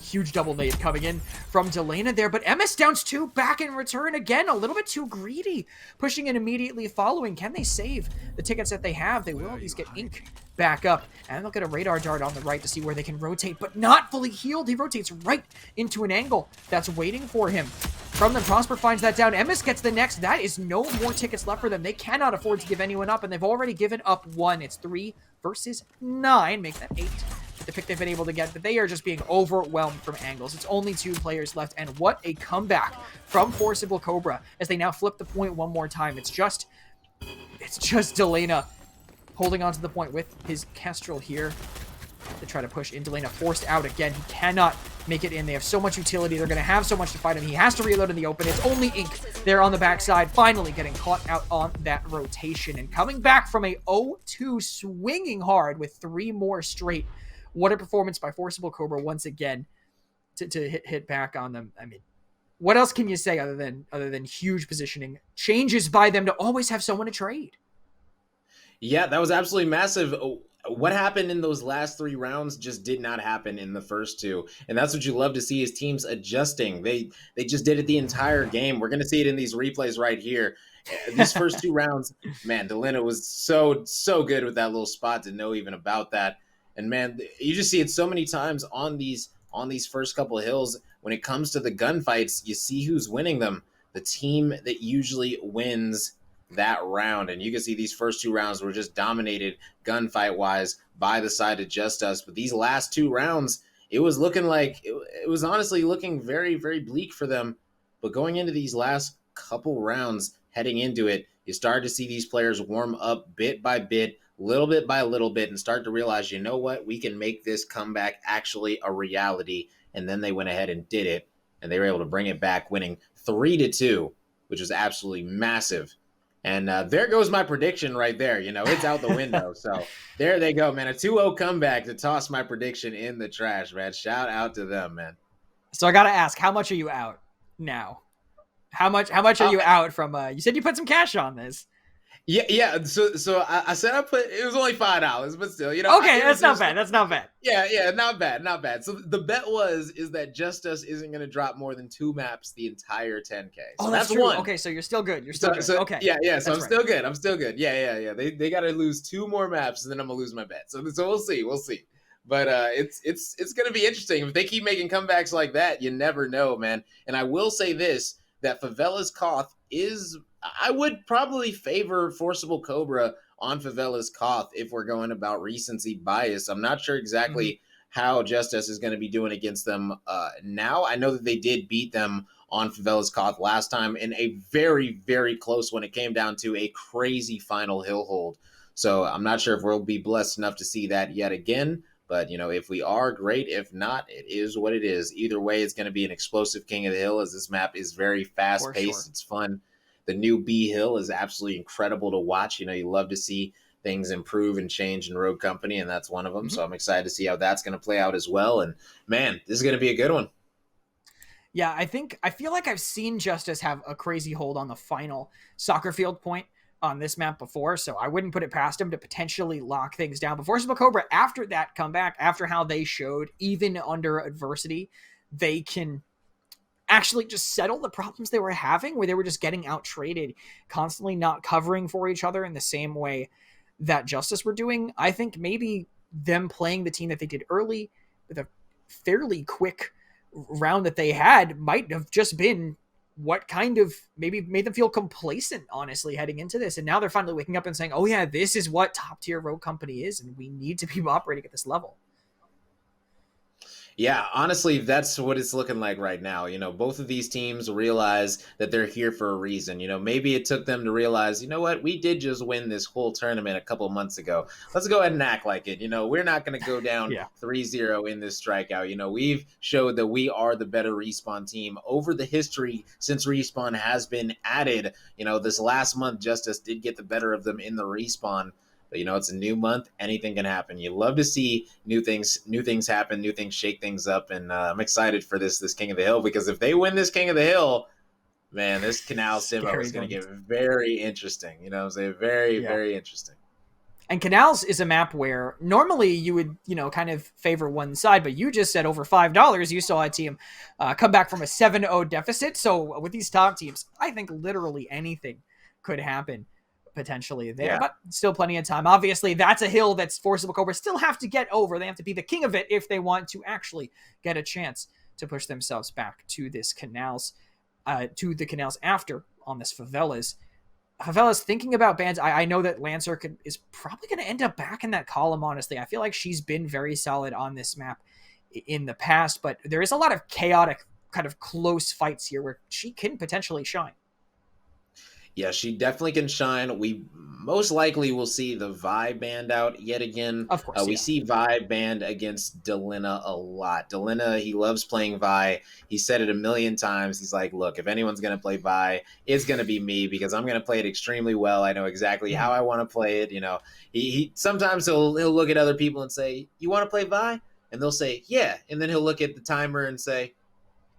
Huge double nade coming in from Delana there, but MS downs 2 back in return again. A little bit too greedy, pushing in immediately following. Can they save the tickets that they have? They will at least get Ink back up, and they'll get a radar dart on the right to see where they can rotate, but not fully healed. He rotates right into an angle that's waiting for him. From them, Prosper finds that down. MS gets the next. That is no more tickets left for them. They cannot afford to give anyone up, and they've already given up 1. It's 3 versus 9. Make that 8. The pick they've been able to get, but they are just being overwhelmed from angles. It's only 2 players left, and what a comeback from Forcible Cobra as they now flip the point one more time. It's just Delana holding on to the point with his Kestrel here to try to push in. Delana forced out again. He cannot make it in. They have so much utility. They're going to have so much to fight him. He has to reload in the open. It's only Ink there on the backside, finally getting caught out on that rotation and coming back from a 0-2, swinging hard with 3 more straight. What a performance by Forcible Cobra once again to hit back on them. I mean, what else can you say other than huge positioning changes by them to always have someone to trade? Yeah, that was absolutely massive. What happened in those last 3 rounds just did not happen in the first 2. And that's what you love to see, is teams adjusting. They just did it the entire game. We're going to see it in these replays right here. These first 2 rounds, man, Delana was so good with that little spot to know even about that. And man, you just see it so many times on these first couple of hills. When it comes to the gunfights, you see who's winning them. the team that usually wins that round. And you can see these first 2 rounds were just dominated gunfight wise by the side of Justus. But these last 2 rounds, it was looking like it was honestly looking very, very bleak for them. But going into these last couple rounds, heading into it, you start to see these players warm up bit by bit, little bit by little bit, and start to realize, you know what, we can make this comeback actually a reality. And then they went ahead and did it, and they were able to bring it back, winning 3-2, which was absolutely massive. And there goes my prediction right there. It's out the window. So there they go, man. A 2-0 comeback to toss my prediction in the trash, man. Shout out to them, man. So I got to ask, how much are you out now? How much are you out from, you said you put some cash on this. Yeah. So I said it was only $5, but still, Okay, that's not bad. That's not bad. Yeah, not bad. So the bet is that Justus isn't going to drop more than 2 maps the entire 10K. So that's true. One. Okay, so you're still good. You're still good. Okay. Yeah. So I'm still good. I'm still good. Yeah. They got to lose 2 more maps, and then I'm gonna lose my bet. So we'll see. But it's going to be interesting if they keep making comebacks like that. You never know, man. And I will say this: that Favela's Koth is. I would probably favor Forcible Cobra on Favela's Koth if we're going about recency bias. I'm not sure exactly how Justus is going to be doing against them now. I know that they did beat them on Favela's Koth last time in a very, very close one. It came down to a crazy final hill hold. So I'm not sure if we'll be blessed enough to see that yet again. But, if we are, great. If not, it is what it is. Either way, it's going to be an explosive King of the Hill, as this map is very fast-paced. Sure. It's fun. The new B Hill is absolutely incredible to watch. You love to see things improve and change in Rogue Company, and that's one of them. So I'm excited to see how that's going to play out as well. And, man, this is going to be a good one. Yeah, I feel like I've seen Justus have a crazy hold on the final soccer field point on this map before, so I wouldn't put it past him to potentially lock things down. But Forcible Cobra, after that comeback, after how they showed, even under adversity, they can actually just settle the problems they were having, where they were just getting out-traded, constantly not covering for each other in the same way that Justus were doing. I think maybe them playing the team that they did early with a fairly quick round that they had might have just been what kind of maybe made them feel complacent, honestly, heading into this. And now they're finally waking up and saying, oh yeah, this is what top tier Rogue Company is, and we need to be operating at this level. Yeah, honestly, that's what it's looking like right now. Both of these teams realize that they're here for a reason. Maybe it took them to realize, what, we did just win this whole tournament a couple months ago. Let's go ahead and act like it. We're not going to go down 3-0 in this strikeout. We've showed that we are the better Respawn team over the history since Respawn has been added. This last month, Justus did get the better of them in the Respawn. But it's a new month. Anything can happen. You love to see new things happen, new things shake things up, and I'm excited for this King of the Hill, because if they win this King of the Hill, man, this Canals demo is going to get very interesting. Very interesting. And Canals is a map where normally you would, kind of favor one side, but you just said over $5, you saw a team come back from a 7-0 deficit. So with these top teams, I think literally anything could happen potentially there, but still plenty of time. Obviously, that's a hill that's Forcible Cobra still have to get over. They have to be the king of it if they want to actually get a chance to push themselves back to this Canals, to the Canals after on this Favelas. Thinking about bans, I know that Lancer is probably going to end up back in that column, honestly. I feel like she's been very solid on this map in the past, but there is a lot of chaotic, kind of close fights here where she can potentially shine. Yeah, she definitely can shine. We most likely will see the Vi banned out yet again. Of course, we see Vi banned against Delina a lot. Delina, he loves playing Vi. He said it a million times. He's like, look, if anyone's going to play Vi, it's going to be me, because I'm going to play it extremely well. I know exactly how I want to play it. He sometimes he'll look at other people and say, you want to play Vi? And they'll say, yeah. And then he'll look at the timer and say,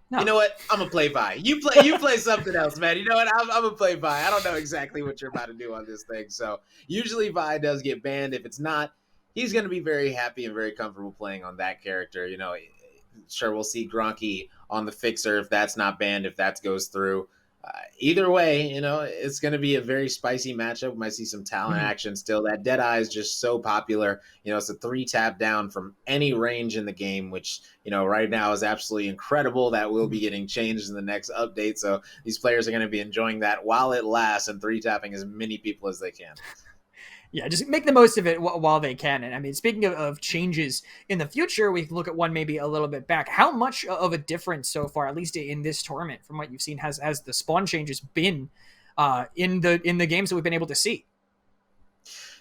no. You know what? I'm gonna play Vi. You play something else, man. You know what? I'm gonna play Vi. I don't know exactly what you're about to do on this thing. So usually Vi does get banned. If it's not, he's gonna be very happy and very comfortable playing on that character. Sure, we'll see Gronky on the Fixer if that's not banned, if that goes through. Either way, it's going to be a very spicy matchup. We might see some talent Mhm. action still. That Deadeye is just so popular. It's a 3-tap down from any range in the game, which, right now is absolutely incredible. That will be Mhm. getting changed in the next update. So these players are going to be enjoying that while it lasts and 3-tapping as many people as they can. Yeah, just make the most of it while they can. And I mean, speaking of changes in the future, we can look at one maybe a little bit back. How much of a difference so far, at least in this tournament, from what you've seen, has the spawn changes been in the games that we've been able to see?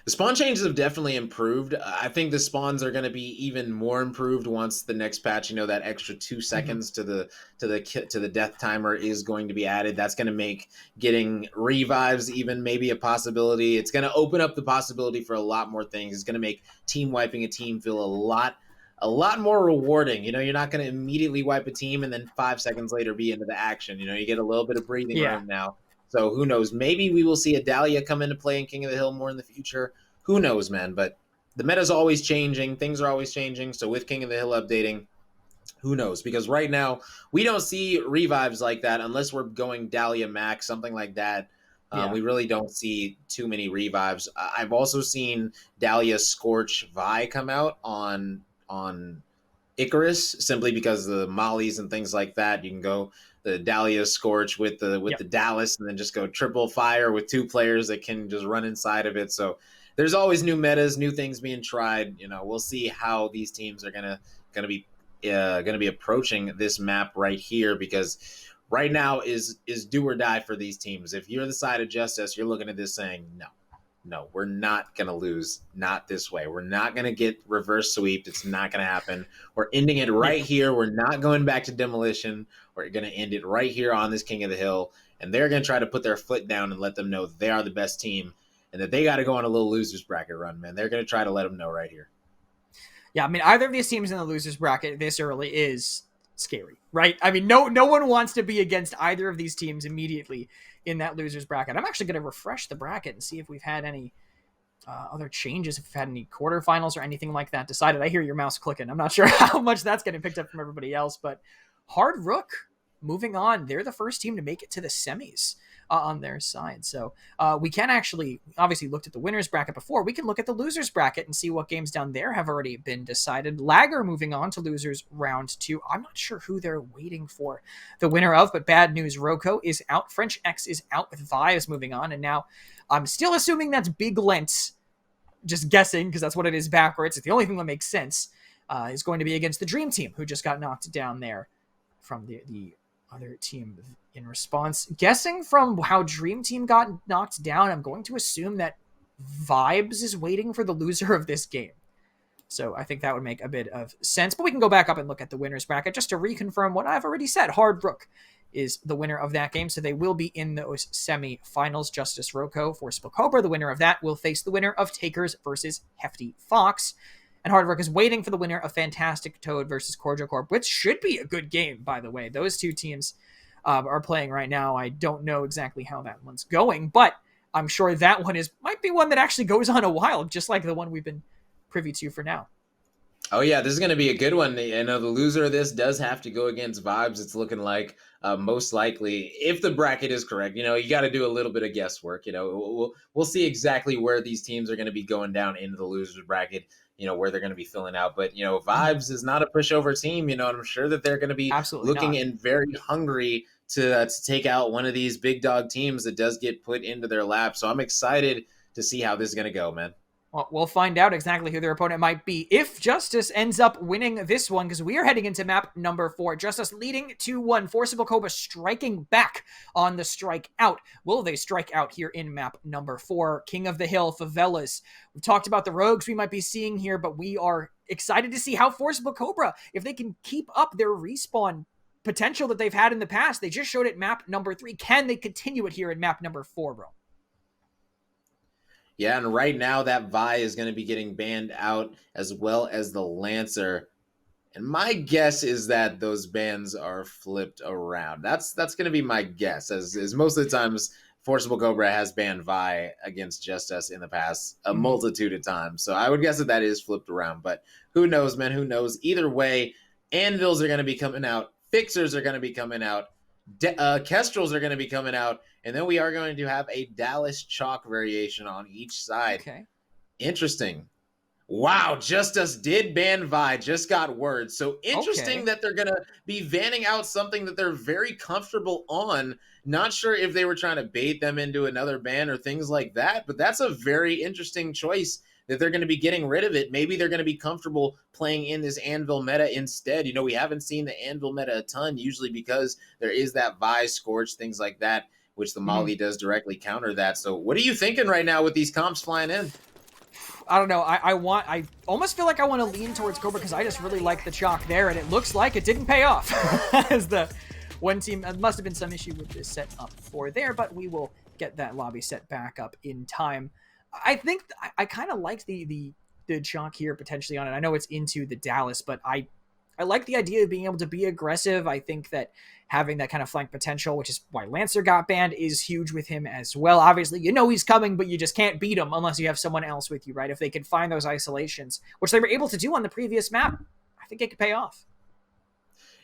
The spawn changes have definitely improved. I think the spawns are going to be even more improved once the next patch. That extra 2 Mm-hmm. seconds to the death timer is going to be added. That's going to make getting revives even maybe a possibility. It's going to open up the possibility for a lot more things. It's going to make team wiping a team feel a lot more rewarding. You're not going to immediately wipe a team and then 5 seconds later be into the action. You get a little bit of breathing Yeah. room now. So who knows? Maybe we will see a Dahlia come into play in King of the Hill more in the future. Who knows, man? But the meta's always changing. Things are always changing. So with King of the Hill updating, who knows? Because right now we don't see revives like that unless we're going Dahlia Max, something like that. Yeah. We really don't see too many revives. I've also seen Dahlia Scorch Vi come out on Icarus simply because of the mollies and things like that. You can go the Dahlia Scorch with the Yep. Dallas, and then just go triple fire with 2 players that can just run inside of it. So there's always new metas, new things being tried. We'll see how these teams are gonna be approaching this map right here, because right now is do or die for these teams. If you're the side of Justice, you're looking at this saying no, we're not going to lose. Not this way. We're not going to get reverse sweeped. It's not going to happen. We're ending it right Yeah. here. We're not going back to demolition. We're going to end it right here on this King of the Hill. And they're going to try to put their foot down and let them know they are the best team and that they got to go on a little losers bracket run, man. They're going to try to let them know right here. Yeah, I mean, either of these teams in the losers bracket this early is scary, right? I mean, no one wants to be against either of these teams immediately in that losers bracket. I'm actually going to refresh the bracket and see if we've had any other changes, if we've had any quarterfinals or anything like that decided. I hear your mouse clicking. I'm not sure how much that's getting picked up from everybody else, but Hard Rook moving on. They're the first team to make it to the semis on their side. So we can actually, obviously looked at the winners bracket before. We can look at the losers bracket and see what games down there have already been decided. Lager moving on to losers round 2. I'm not sure who they're waiting for the winner of, but bad news. Roco is out. French X is out with Vives moving on. And now I'm still assuming that's Big Lent, just guessing because that's what it is backwards. It's the only thing that makes sense. Is going to be against the Dream Team, who just got knocked down there from the other team in response. Guessing from how Dream Team got knocked down, I'm going to assume that Vibes is waiting for the loser of this game. So I think that would make a bit of sense. But we can go back up and look at the winners bracket just to reconfirm what I've already said. Hard Rook is the winner of that game, so they will be in those semi-finals. Justus Roco, Forcible Cobra, the winner of that, will face the winner of Takers versus Hefty Fox. And Hard Rock is waiting for the winner of Fantastic Toad versus Cordial Corp, which should be a good game, by the way. Those two teams are playing right now. I don't know exactly how that one's going, but I'm sure that one might be one that actually goes on a while, just like the one we've been privy to for now. Oh yeah, this is going to be a good one. The loser of this does have to go against Vibes. It's looking like most likely, if the bracket is correct. You got to do a little bit of guesswork. We'll see exactly where these teams are going to be going down into the losers bracket. Where they're going to be filling out. But Vibes is not a pushover team. And I'm sure that they're going to be Absolutely looking not. and very hungry to take out one of these big dog teams that does get put into their lap. So I'm excited to see how this is going to go, man. Well, we'll find out exactly who their opponent might be if Justus ends up winning this one, because we are heading into map number 4. Justus leading 2-1. Forcible Cobra striking back on the strike out. Will they strike out here in map number 4? King of the Hill, Favelas. We've talked about the rogues we might be seeing here, but we are excited to see how Forcible Cobra, if they can keep up their respawn potential that they've had in the past. They just showed it map number 3. Can they continue it here in map number 4, bro? Yeah, and right now that Vi is going to be getting banned out as well as the Lancer. And my guess is that those bans are flipped around. That's going to be my guess, as most of the times Forcible Cobra has banned Vi against Justus in the past a multitude of times. So I would guess that is flipped around. But who knows, man? Who knows? Either way, anvils are going to be coming out. Fixers are going to be coming out. Kestrels are going to be coming out, and then we are going to have a Dallas chalk variation on each side. Okay. Interesting. Wow, Justus did ban Vi, just got word. So interesting Okay. that they're going to be vanning out something that they're very comfortable on. Not sure if they were trying to bait them into another ban or things like that, but that's a very interesting choice that they're going to be getting rid of it. Maybe they're going to be comfortable playing in this Anvil meta instead. You know, we haven't seen the Anvil meta a ton, usually because there is that Vi, Scorch, things like that, which the Mhm. Molly does directly counter that. So what are you thinking right now with these comps flying in? I don't know. I almost feel like I want to lean towards Cobra because I just really like the chalk there, and it looks like it didn't pay off. As the one team, must have been some issue with this set up for there, but we will get that lobby set back up in time. I think I kind of like the chalk here potentially on it. I know it's into the Dallas, but I like the idea of being able to be aggressive. I think that having that kind of flank potential, which is why Lancer got banned, is huge with him as well. Obviously, you know he's coming, but you just can't beat him unless you have someone else with you, right? If they can find those isolations, which they were able to do on the previous map, I think it could pay off.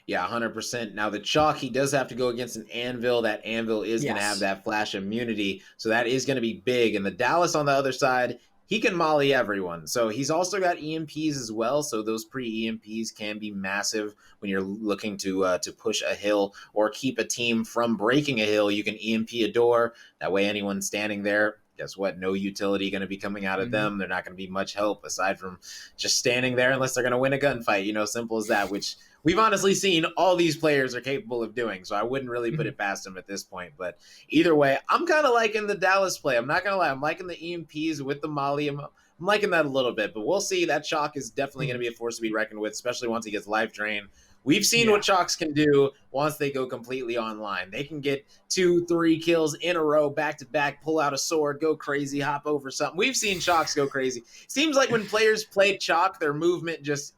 Yeah, 100%. Now, the Chalk, he does have to go against an Anvil. That Anvil is going to have Yes. that flash immunity. So that is going to be big. And the Dallas on the other side, he can molly everyone. So he's also got EMPs as well. So those pre-EMPs can be massive when you're looking to push a hill or keep a team from breaking a hill. You can EMP a door. That way anyone standing there, guess what? No utility going to be coming out of Mm-hmm. them. They're not going to be much help aside from just standing there unless they're going to win a gunfight. You know, simple as that, which we've honestly seen all these players are capable of doing. So I wouldn't really put Mm-hmm. it past them at this point. But either way, I'm kind of liking the Dallas play. I'm not going to lie. I'm liking the EMPs with the Molly. I'm liking that a little bit. But we'll see. That Chalk is definitely going Mm-hmm. to be a force to be reckoned with, especially once he gets life drain. We've seen what Yeah. Chalks can do once they go completely online. They can get 2, 3 kills in a row, back to back, pull out a sword, go crazy, hop over something. We've seen Chalks go crazy. Seems like when players play Chalk, their movement just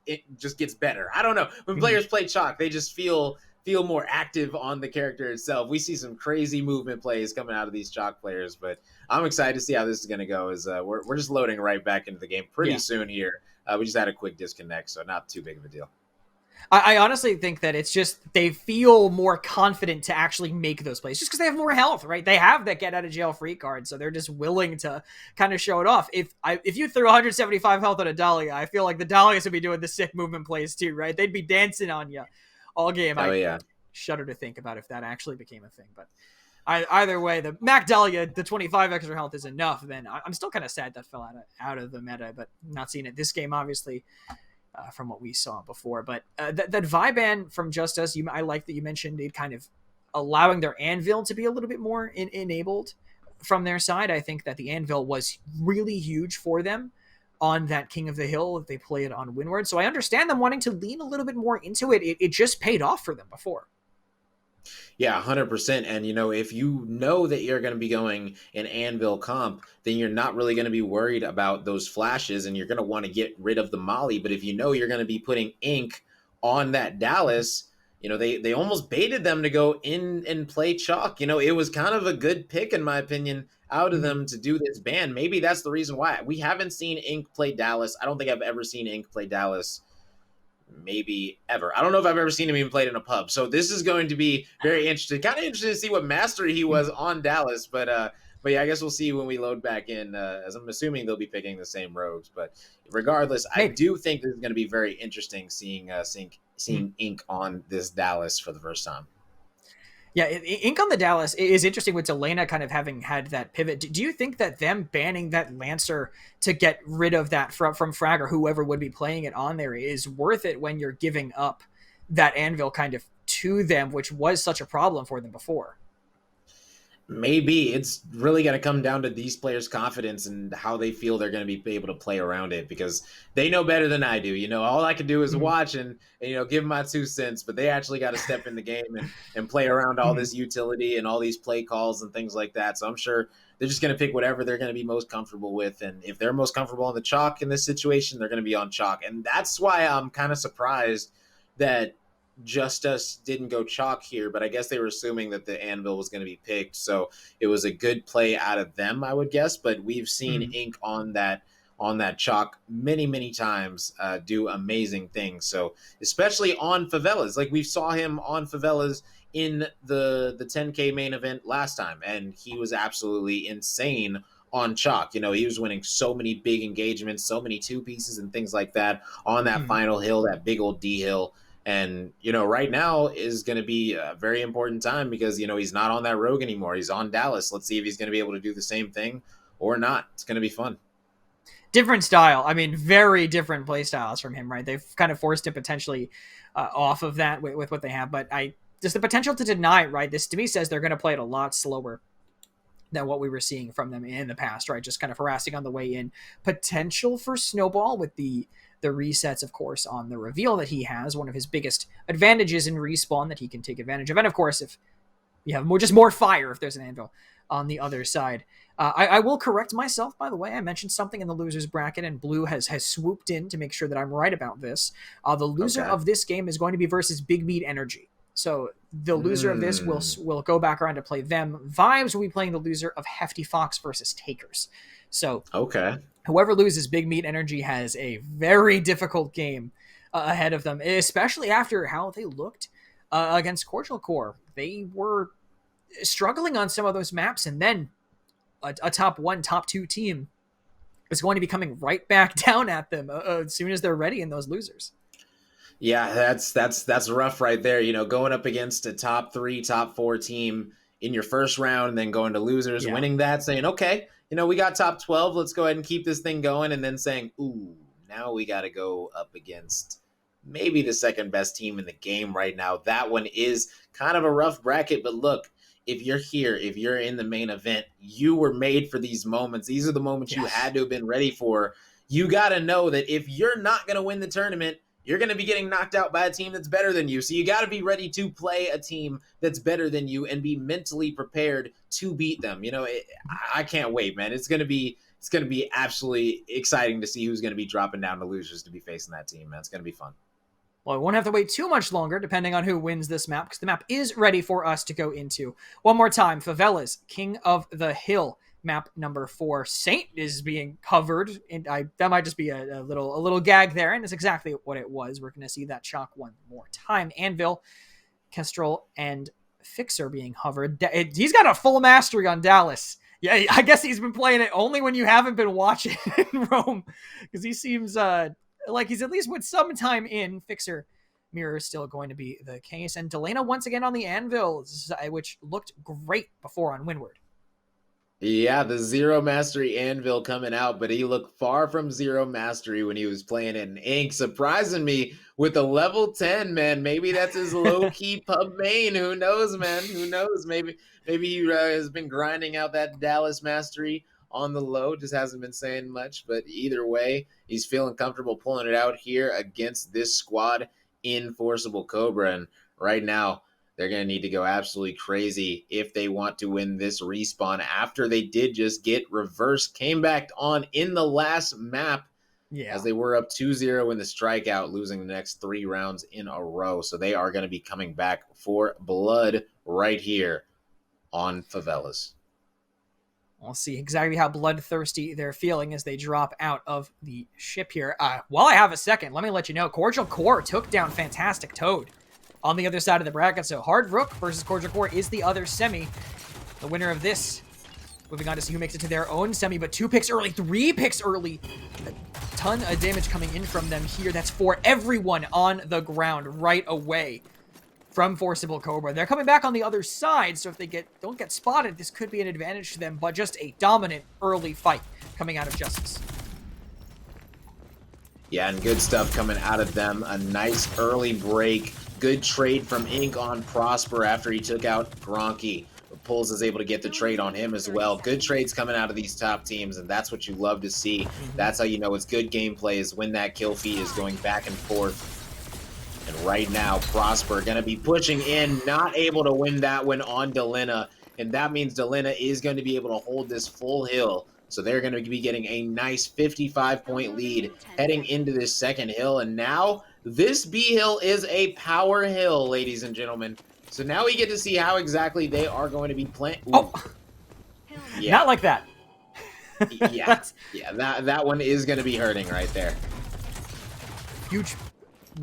gets better. I don't know. When Mm-hmm. players play Chalk, they just feel more active on the character itself. We see some crazy movement plays coming out of these Chalk players, but I'm excited to see how this is going to go. As we're just loading right back into the game pretty Yeah. soon here. We just had a quick disconnect, so not too big of a deal. I honestly think that it's just they feel more confident to actually make those plays just because they have more health, right? They have that get out of jail free card, so they're just willing to kind of show it off. If you threw 175 health on a Dahlia, I feel like the Dahlias would be doing the sick movement plays too, right? They'd be dancing on you all game. Oh I yeah. shudder to think about if that actually became a thing, but either way, the Mac Dahlia, the 25 extra health is enough. Then I'm still kind of sad that fell out of the meta, but not seeing it this game, obviously from what we saw before. But that Viban from Justus, I like that you mentioned it kind of allowing their Anvil to be a little bit more enabled from their side. I think that the Anvil was really huge for them on that King of the Hill if they play it on Windward. So I understand them wanting to lean a little bit more into it. It just paid off for them before. Yeah, 100%. And, you know, if you know that you're going to be going an Anvil comp, then you're not really going to be worried about those flashes and you're going to want to get rid of the Molly. But if you know you're going to be putting ink on that Dallas, you know, they almost baited them to go in and play Chalk. You know, it was kind of a good pick, in my opinion, out of Mm-hmm. them to do this ban. Maybe that's the reason why. We haven't seen Ink play Dallas. I don't think I've ever seen Ink play Dallas maybe ever. I don't know if I've ever seen him even played in a pub. So this is going to be very interesting. Kind of interesting to see what mastery he was on Dallas, but yeah, I guess we'll see when we load back in. As I'm assuming they'll be picking the same rogues, but regardless, I Maybe. do think this is going to be very interesting seeing Mm-hmm. seeing Ink on this Dallas for the first time. Yeah, Ink on the Dallas is interesting with Delana kind of having had that pivot. Do you think that them banning that Lancer to get rid of that from Frag or whoever would be playing it on there is worth it when you're giving up that Anvil kind of to them, which was such a problem for them before? Maybe it's really going to come down to these players' confidence and how they feel they're going to be able to play around it because they know better than I do. You know, all I can do is Mm-hmm. watch and you know give my 2 cents, but they actually got to step in the game and play around all Mm-hmm. this utility and all these play calls and things like that. So I'm sure they're just going to pick whatever they're going to be most comfortable with, and if they're most comfortable on the chalk in this situation, they're going to be on chalk, and that's why I'm kind of surprised that Justus didn't go chalk here, but I guess they were assuming that the Anvil was going to be picked. So it was a good play out of them, I would guess. But we've seen Mm-hmm. Ink on that chalk many times do amazing things. So especially on favelas, like we saw him on favelas in the 10K main event last time, and he was absolutely insane on chalk. You know, he was winning so many big engagements, so many two pieces and things like that on that final hill, that big old D hill. And, you know, right now is going to be a very important time because, you know, he's not on that rogue anymore. He's on Dallas. Let's see if he's going to be able to do the same thing or not. It's going to be fun. Different style. I mean, very different play styles from him, right? They've kind of forced him potentially off of that with what they have. But just the potential to deny it, right? This to me says they're going to play it a lot slower than what we were seeing from them in the past, right? Just kind of harassing on the way in. Potential for snowball with the resets, of course, on the reveal that he has. One of his biggest advantages in respawn that he can take advantage of. And of course, if you have more fire, if there's an anvil on the other side. I will correct myself, by the way. I mentioned something in the losers bracket, and Blue has swooped in to make sure that I'm right about this. The loser of this game is going to be versus Big Meat Energy. So the loser of this will go back around to play them. Vibes will be playing the loser of Hefty Fox versus Takers. So whoever loses Big Meat Energy has a very difficult game ahead of them, especially after how they looked against Cordial Core. They were struggling on some of those maps, and then a top 1, top 2 team is going to be coming right back down at them as soon as they're ready in those losers. Yeah, that's rough right there. You know, going up against a top 3, top 4 team in your first round, and then going to losers, winning that, saying, okay, you know, we got top 12. Let's go ahead and keep this thing going. And then saying, ooh, now we got to go up against maybe the second best team in the game right now. That one is kind of a rough bracket, but look, if you're here, if you're in the main event, you were made for these moments. These are the moments you had to have been ready for. You got to know that if you're not going to win the tournament, you're going to be getting knocked out by a team that's better than you. So you got to be ready to play a team that's better than you and be mentally prepared to beat them. You know, I can't wait, man. It's going to be absolutely exciting to see who's going to be dropping down to losers to be facing that team, man. It's going to be fun. Well, we won't have to wait too much longer, depending on who wins this map, because the map is ready for us to go into. One more time, Favelas, King of the Hill, map number 4. Saint is being covered, and that might just be a little gag there, and it's exactly what it was. We're going to see that chalk one more time. Anvil, Kestrel, and Fixer being hovered. He's got a full mastery on Dallas. Yeah, I guess he's been playing it only when you haven't been watching in Rome, because he seems like he's at least with some time in. Fixer Mirror is still going to be the case. And Delena once again on the Anvil, which looked great before on Windward. Yeah, the Zero Mastery Anvil coming out, but he looked far from Zero Mastery when he was playing it in Ink, surprising me with a level 10, man. Maybe that's his low-key pub main. Who knows, man? Who knows? Maybe he has been grinding out that Dallas Mastery on the low, just hasn't been saying much. But either way, he's feeling comfortable pulling it out here against this squad in Forcible Cobra. And right now, they're going to need to go absolutely crazy if they want to win this respawn after they did just get reversed, came back on in the last map as they were up 2-0 in the strikeout, losing the next 3 rounds in a row. So they are going to be coming back for blood right here on Favelas. We'll see exactly how bloodthirsty they're feeling as they drop out of the ship here. While I have a second, let me let you know, Cordial Core took down Fantastic Toad on the other side of the bracket. So Hard Rook versus Cordial Core is the other semi. The winner of this, moving on to see who makes it to their own semi, but 2 picks early, 3 picks early. A ton of damage coming in from them here. That's for everyone on the ground right away from Forcible Cobra. They're coming back on the other side, so if they don't get spotted, this could be an advantage to them, but just a dominant early fight coming out of Justus. Yeah, and good stuff coming out of them. A nice early break. Good trade from Ink on Prosper after he took out Gronky. Pulls is able to get the trade on him as well. Good trades coming out of these top teams, and that's what you love to see. That's how you know it's good gameplay, is when that kill feed is going back and forth. And right now, Prosper going to be pushing in, not able to win that one on Delena. And that means Delena is going to be able to hold this full hill. So they're going to be getting a nice 55-point lead heading into this second hill. And now this B hill is a power hill, ladies and gentlemen. So now we get to see how exactly they are going to be playing. Oh, yeah. Not like that. Yeah, that one is going to be hurting right there. Huge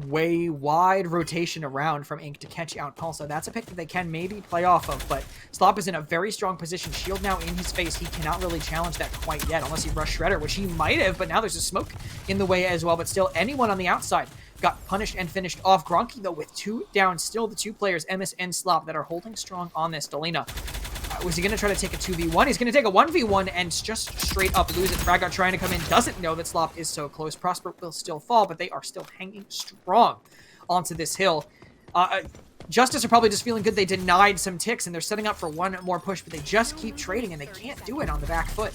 way wide rotation around from Ink to catch out Pulsa. That's a pick that they can maybe play off of, but Slop is in a very strong position. Shield now in his face. He cannot really challenge that quite yet, unless he rushed Shredder, which he might have, but now there's a smoke in the way as well. But still, anyone on the outside got punished and finished off. Gronky, though, with 2 down, still the 2 players, MS and Slop, that are holding strong on this. Delina, was he going to try to take a 2v1? He's going to take a 1v1 and just straight up lose it. Fraggot trying to come in, doesn't know that Slop is so close. Prosper will still fall, but they are still hanging strong onto this hill. Justus are probably just feeling good. They denied some ticks, and they're setting up for one more push, but they just keep trading, and they can't do it on the back foot.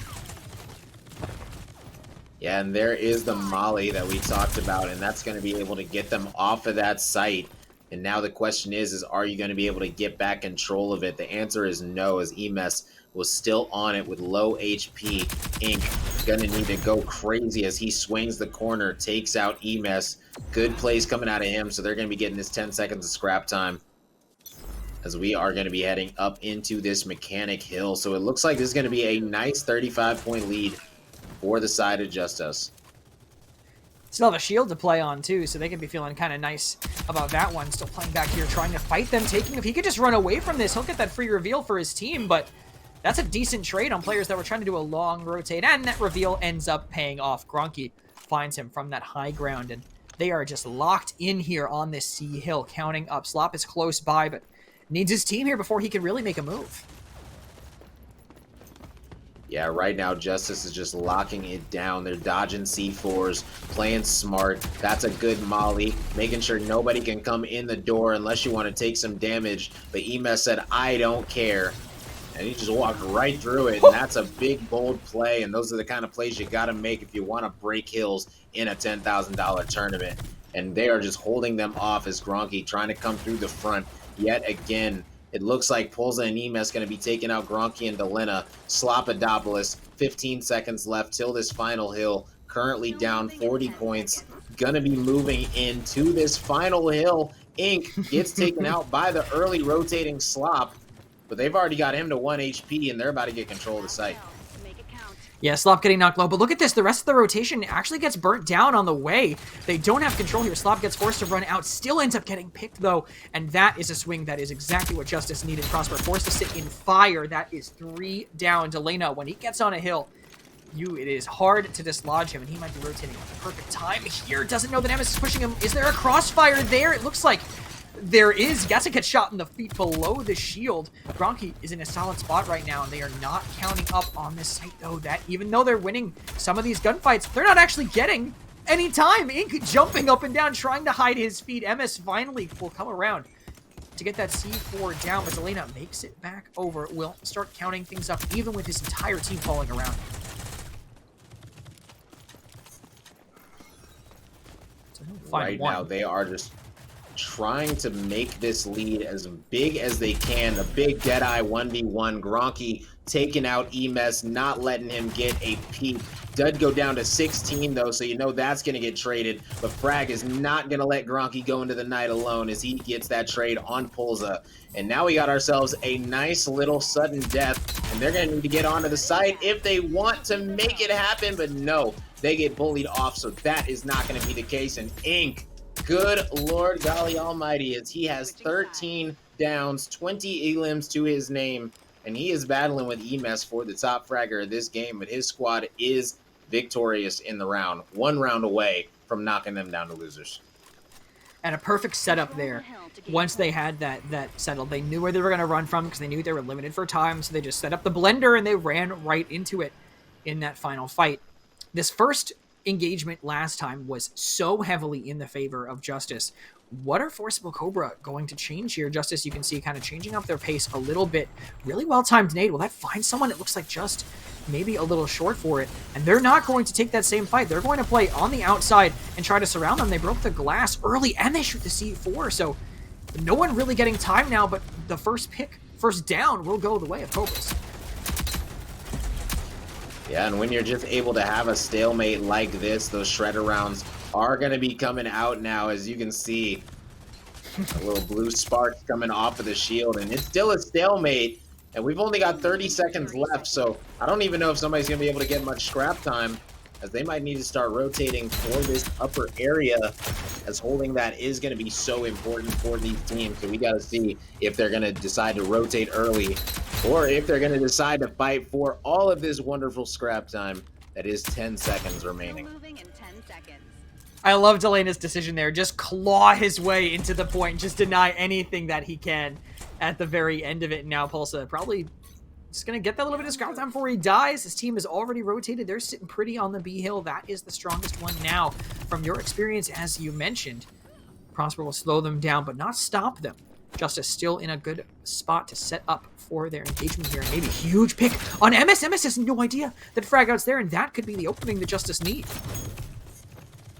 Yeah, and there is the molly that we talked about, and that's going to be able to get them off of that site. And now the question is are you going to be able to get back control of it? The answer is no, as Emes was still on it with low HP. Ink going to need to go crazy as he swings the corner, takes out Emes. Good plays coming out of him, so they're going to be getting this 10 seconds of scrap time, as we are going to be heading up into this mechanic hill. So it looks like this is going to be a nice 35-point lead for the side of Justus. Still have a shield to play on, too, so they can be feeling kind of nice about that one. Still playing back here, trying to fight them, taking... If he could just run away from this, he'll get that free reveal for his team, but that's a decent trade on players that were trying to do a long rotate, and that reveal ends up paying off. Gronky finds him from that high ground, and they are just locked in here on this C hill, counting up. Slop is close by, but needs his team here before he can really make a move. Yeah, right now, Justus is just locking it down. They're dodging C4s, playing smart. That's a good molly, making sure nobody can come in the door unless you want to take some damage. But Emes said, I don't care. And he just walked right through it, and that's a big, bold play. And those are the kind of plays you got to make if you want to break hills in a $10,000 tournament. And they are just holding them off as Gronky trying to come through the front yet again. It looks like Pulsa and Emes going to be taking out Gronky and Delina. Slopodopolis, 15 seconds left till this final hill. Currently down 40 points. Going to be moving into this final hill. Ink gets taken out by the early rotating Slop, but they've already got him to 1 HP, and they're about to get control of the site. Yeah, Slop getting knocked low, but look at this. The rest of the rotation actually gets burnt down on the way. They don't have control here. Slop gets forced to run out, still ends up getting picked, though, and that is a swing that is exactly what Justus needed. Prosper forced to sit in fire. That is 3 down. Delina, when he gets on a hill, it is hard to dislodge him, and he might be rotating at the perfect time here. Doesn't know that Emes is pushing him. Is there a crossfire there? It looks like there is. Gasset gets shot in the feet below the shield. Gronky is in a solid spot right now, and they are not counting up on this site, though. That even though they're winning some of these gunfights, they're not actually getting any time. Ink jumping up and down, trying to hide his feet. Emes finally will come around to get that C4 down, but Delina makes it back over. Will start counting things up, even with his entire team falling around. So right now, they are just trying to make this lead as big as they can. A big Deadeye 1v1. Gronky taking out Emes, not letting him get a peek. Did go down to 16, though, so you know that's going to get traded. But Frag is not going to let Gronky go into the night alone as he gets that trade on Pulsa. And now we got ourselves a nice little sudden death, and they're going to need to get onto the site if they want to make it happen. But no, they get bullied off, so that is not going to be the case. And Ink, good Lord golly almighty, as he has 13 downs, 20 elims to his name, and he is battling with Emes for the top fragger of this game, but his squad is victorious in the round, 1 round away from knocking them down to losers. And a perfect setup there. Once they had that settled, they knew where they were going to run from because they knew they were limited for time, so they just set up the blender and they ran right into it in that final fight. This first engagement last time was so heavily in the favor of Justus. What are Forcible Cobra going to change here? Justus, you can see, kind of changing up their pace a little bit. Really well-timed nade. Will that find someone? It looks like just maybe a little short for it. And they're not going to take that same fight. They're going to play on the outside and try to surround them. They broke the glass early, and they shoot the C4. So no one really getting time now, but the first down will go the way of Cobras. Yeah, and when you're just able to have a stalemate like this, those shredder rounds are going to be coming out now, as you can see. A little blue spark coming off of the shield, and it's still a stalemate, and we've only got 30 seconds left, so I don't even know if somebody's going to be able to get much scrap time. as they might need to start rotating for this upper area, as holding that is going to be so important for these teams. So we got to see if they're going to decide to rotate early or if they're going to decide to fight for all of this wonderful scrap time that is 10 seconds remaining. I love Delena's decision there. Just claw his way into the point. Just deny anything that he can at the very end of it. Now Pulsa probably just going to get that little bit of scrap time before he dies. His team is already rotated. They're sitting pretty on the B hill. That is the strongest one now. From your experience, as you mentioned, Prosper will slow them down, but not stop them. Justus still in a good spot to set up for their engagement here. And maybe huge pick on MS. MS has no idea that frag out's there, and that could be the opening that Justus needs.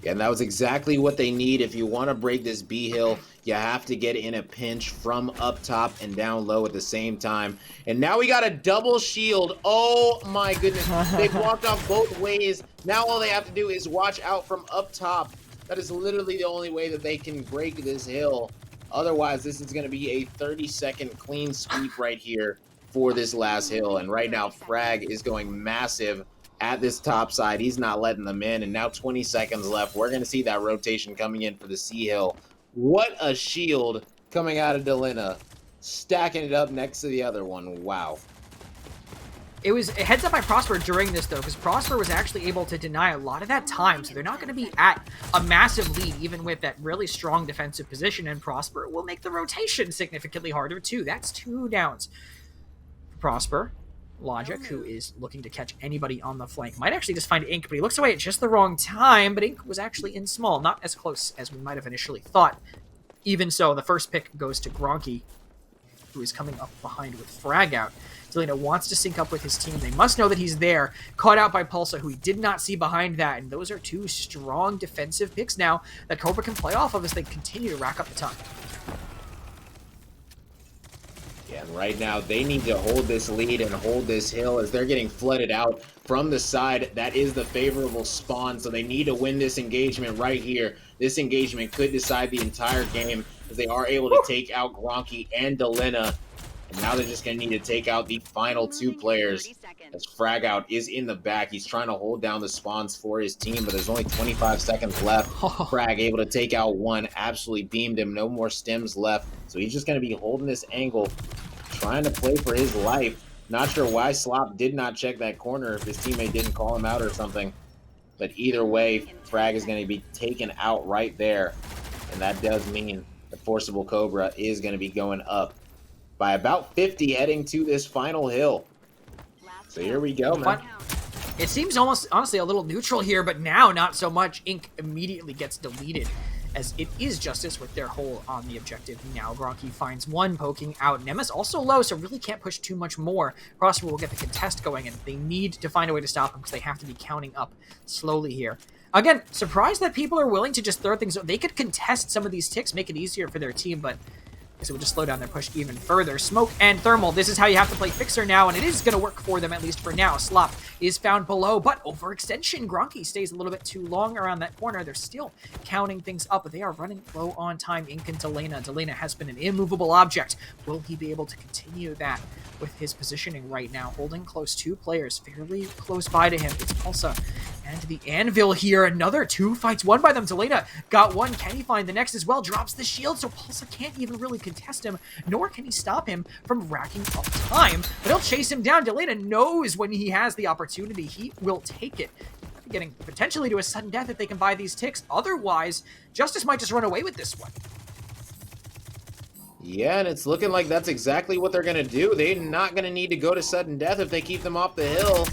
Yeah, and that was exactly what they need. If you want to break this B hill, you have to get in a pinch from up top and down low at the same time. And now we got a double shield. Oh my goodness. They've walked off both ways. Now all they have to do is watch out from up top. That is literally the only way that they can break this hill. Otherwise, this is going to be a 30-second clean sweep right here for this last hill. And right now, Frag is going massive at this top side. He's not letting them in, and now 20 seconds left. We're going to see that rotation coming in for the C hill. What a shield coming out of Delina, stacking it up next to the other one. Wow. It was a heads up by Prosper during this, though, because Prosper was actually able to deny a lot of that time, so they're not going to be at a massive lead, even with that really strong defensive position, and Prosper will make the rotation significantly harder, too. That's 2 downs. Prosper, Logic, who is looking to catch anybody on the flank, might actually just find Ink, but he looks away at just the wrong time, but Ink was actually in small, not as close as we might have initially thought. Even so, the first pick goes to Gronky, who is coming up behind with frag out. Delina wants to sync up with his team. They must know that he's there. Caught out by Pulsa, who he did not see behind that, and those are 2 strong defensive picks now that Cobra can play off of as they continue to rack up the time. Yeah, and right now they need to hold this lead and hold this hill as they're getting flooded out from the side. That is the favorable spawn, so they need to win this engagement right here. This engagement could decide the entire game as they are able to take out Gronky and Delina. And now they're just going to need to take out the final 2 players as Frag Out is in the back. He's trying to hold down the spawns for his team, but there's only 25 seconds left. Frag able to take out one, absolutely beamed him. No more stems left. So he's just going to be holding this angle, trying to play for his life. Not sure why Slop did not check that corner, if his teammate didn't call him out or something. But either way, Frag is going to be taken out right there. And that does mean the Forcible Cobra is going to be going up by about 50 heading to this final hill. So here we go, man. It seems almost, honestly, a little neutral here, but now not so much. Ink immediately gets deleted as it is Justus with their hole on the objective. Now Gronky finds one poking out. Nemus also low, so really can't push too much more. Prosper will get the contest going, and they need to find a way to stop him because they have to be counting up slowly here. Again, surprised that people are willing to just throw things. They could contest some of these ticks, make it easier for their team, but it would just slow down their push even further. Smoke and Thermal, this is how you have to play Fixer now, and it is going to work for them, at least for now. Slop is found below, but overextension. Gronky stays a little bit too long around that corner. They're still counting things up, but they are running low on time. Ink and Delana. Delana has been an immovable object. Will he be able to continue that with his positioning right now? Holding close, 2 players fairly close by to him. It's Pulsa and the Anvil here. Another 2 fights won by them. Delana got one. Can he find the next as well? Drops the shield, so Pulsa can't even really contest him, nor can he stop him from racking up time. But he'll chase him down. Delana knows when he has the opportunity, he will take it. Getting potentially to a sudden death if they can buy these ticks. Otherwise, Justus might just run away with this one. Yeah, and it's looking like that's exactly what they're going to do. They're not going to need to go to sudden death if they keep them off the hill.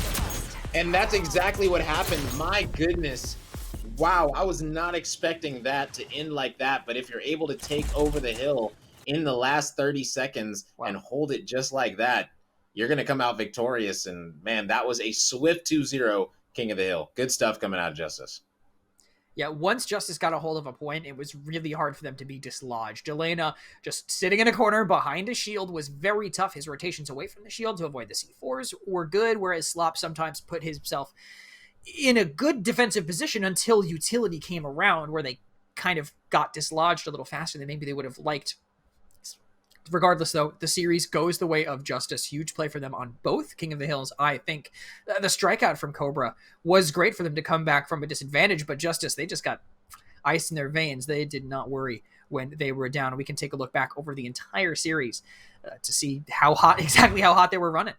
And that's exactly what happened. My goodness. Wow, I was not expecting that to end like that. But if you're able to take over the hill in the last 30 seconds and hold it just like that, you're going to come out victorious. And, man, that was a swift 2-0 King of the Hill. Good stuff coming out of Justus. Yeah, once Justus got a hold of a point, it was really hard for them to be dislodged. Delana, just sitting in a corner behind a shield, was very tough. His rotations away from the shield to avoid the C4s were good, whereas Slop sometimes put himself in a good defensive position until utility came around, where they kind of got dislodged a little faster than maybe they would have liked. Regardless, though, the series goes the way of Justus. Huge play for them on both King of the Hills. I think the strikeout from Cobra was great for them to come back from a disadvantage, but Justus, they just got ice in their veins. They did not worry when they were down. We can take a look back over the entire series to see exactly how hot they were running.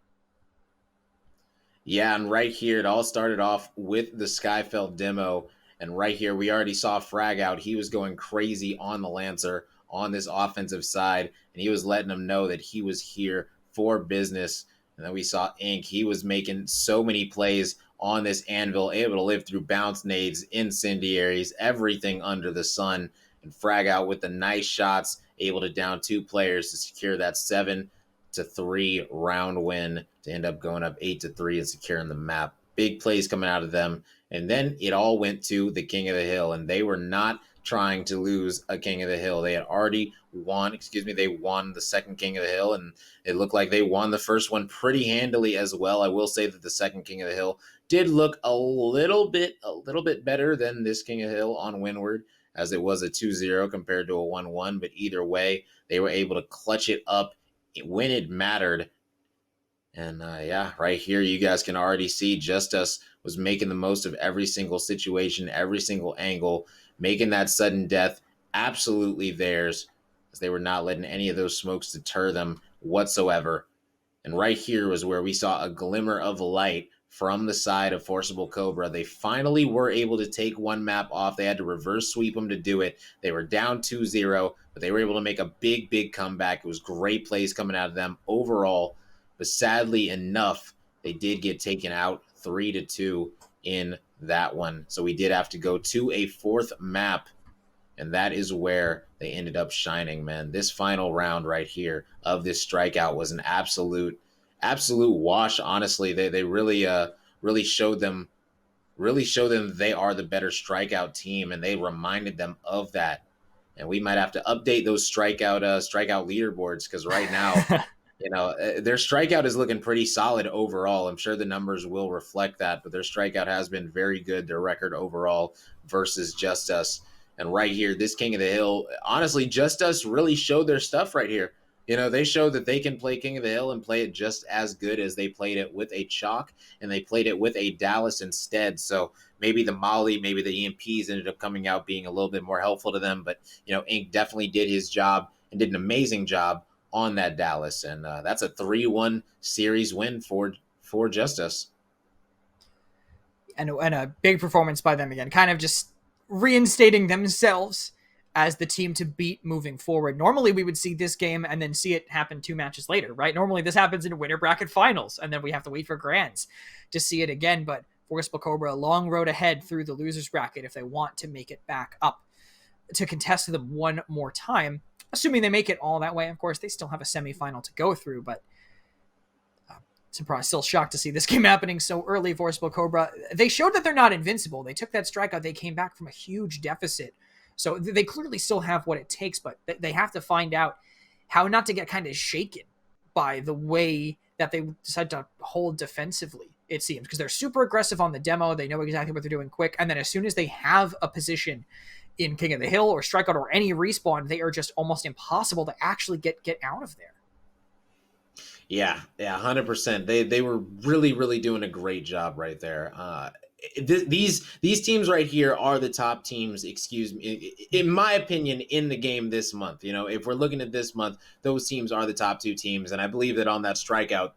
Yeah, and right here, it all started off with the Skyfell demo. And right here, we already saw Frag out. He was going crazy on the Lancer on this offensive side, and he was letting them know that he was here for business. And then we saw Ink. He was making so many plays on this anvil, able to live through bounce nades, incendiaries, everything under the sun. And Frag out with the nice shots, able to down 2 players to secure that 7-3 round win to end up going up 8-3 and securing the map. Big plays coming out of them. And then it all went to the King of the Hill, and they were not trying to lose a King of the Hill. They had already won, they won the second King of the Hill, and it looked like they won the first one pretty handily as well. I will say that the second King of the Hill did look a little bit better than this King of the Hill on Windward, as it was a 2-0 compared to a 1-1, but either way, they were able to clutch it up when it mattered. And right here, you guys can already see Justus was making the most of every single situation, every single angle, making that sudden death absolutely theirs, as they were not letting any of those smokes deter them whatsoever. And right here was where we saw a glimmer of light from the side of Forcible Cobra. They finally were able to take one map off. They had to reverse sweep them to do it. They were down 2-0, but they were able to make a big comeback. It was great plays coming out of them overall. But sadly enough, they did get taken out 3-2 in that one. So we did have to go to a 4th map, and that is where they ended up shining, man. This final round right here of this strikeout was an absolute wash, honestly. They really showed them they are the better strikeout team, and they reminded them of that. And we might have to update those strikeout leaderboards, because right now their strikeout is looking pretty solid overall. I'm sure the numbers will reflect that, but their strikeout has been very good, their record overall versus Justus. And right here, this King of the Hill, honestly, Justus really showed their stuff right here. They showed that they can play King of the Hill and play it just as good as they played it with a Chalk, and they played it with a Dallas instead. So maybe the Molly, maybe the EMPs ended up coming out being a little bit more helpful to them. But, Ink definitely did his job and did an amazing job on that Dallas. And that's a 3-1 series win for Justus. And a big performance by them again, kind of just reinstating themselves as the team to beat moving forward. Normally we would see this game and then see it happen 2 matches later, right? Normally this happens in winter bracket finals, and then we have to wait for grands to see it again. But Forcible Cobra, a long road ahead through the losers bracket if they want to make it back up to contest them one more time. Assuming they make it all that way, of course, they still have a semifinal to go through, but surprised, still shocked to see this game happening so early. Forcible Cobra, they showed that they're not invincible. They took that strikeout. They came back from a huge deficit. So they clearly still have what it takes, but they have to find out how not to get kind of shaken by the way that they decide to hold defensively, it seems, because they're super aggressive on the demo. They know exactly what they're doing quick. And then as soon as they have a position in King of the Hill or strikeout or any respawn, they are just almost impossible to actually get out of there. Yeah, 100%. They were really doing a great job right there. These teams right here are the top teams, in my opinion, in the game this month. If we're looking at this month, those teams are the top 2 teams. And I believe that on that strikeout,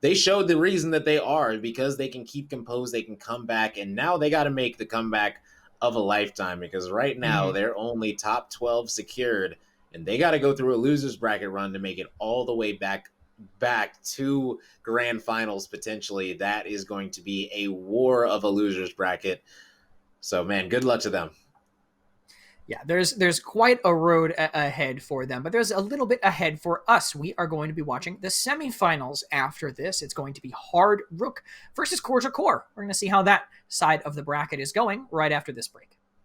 they showed the reason that they are, because they can keep composed, they can come back, and now they got to make the comeback of a lifetime, because right now they're only top 12 secured, and they got to go through a losers bracket run to make it all the way back to grand finals potentially. That is going to be a war of a losers bracket. So man, good luck to them. Yeah, there's quite a road ahead for them, but there's a little bit ahead for us. We are going to be watching the semifinals after this. It's going to be Hard Rook versus Cordial Core. We're going to see how that side of the bracket is going right after this break.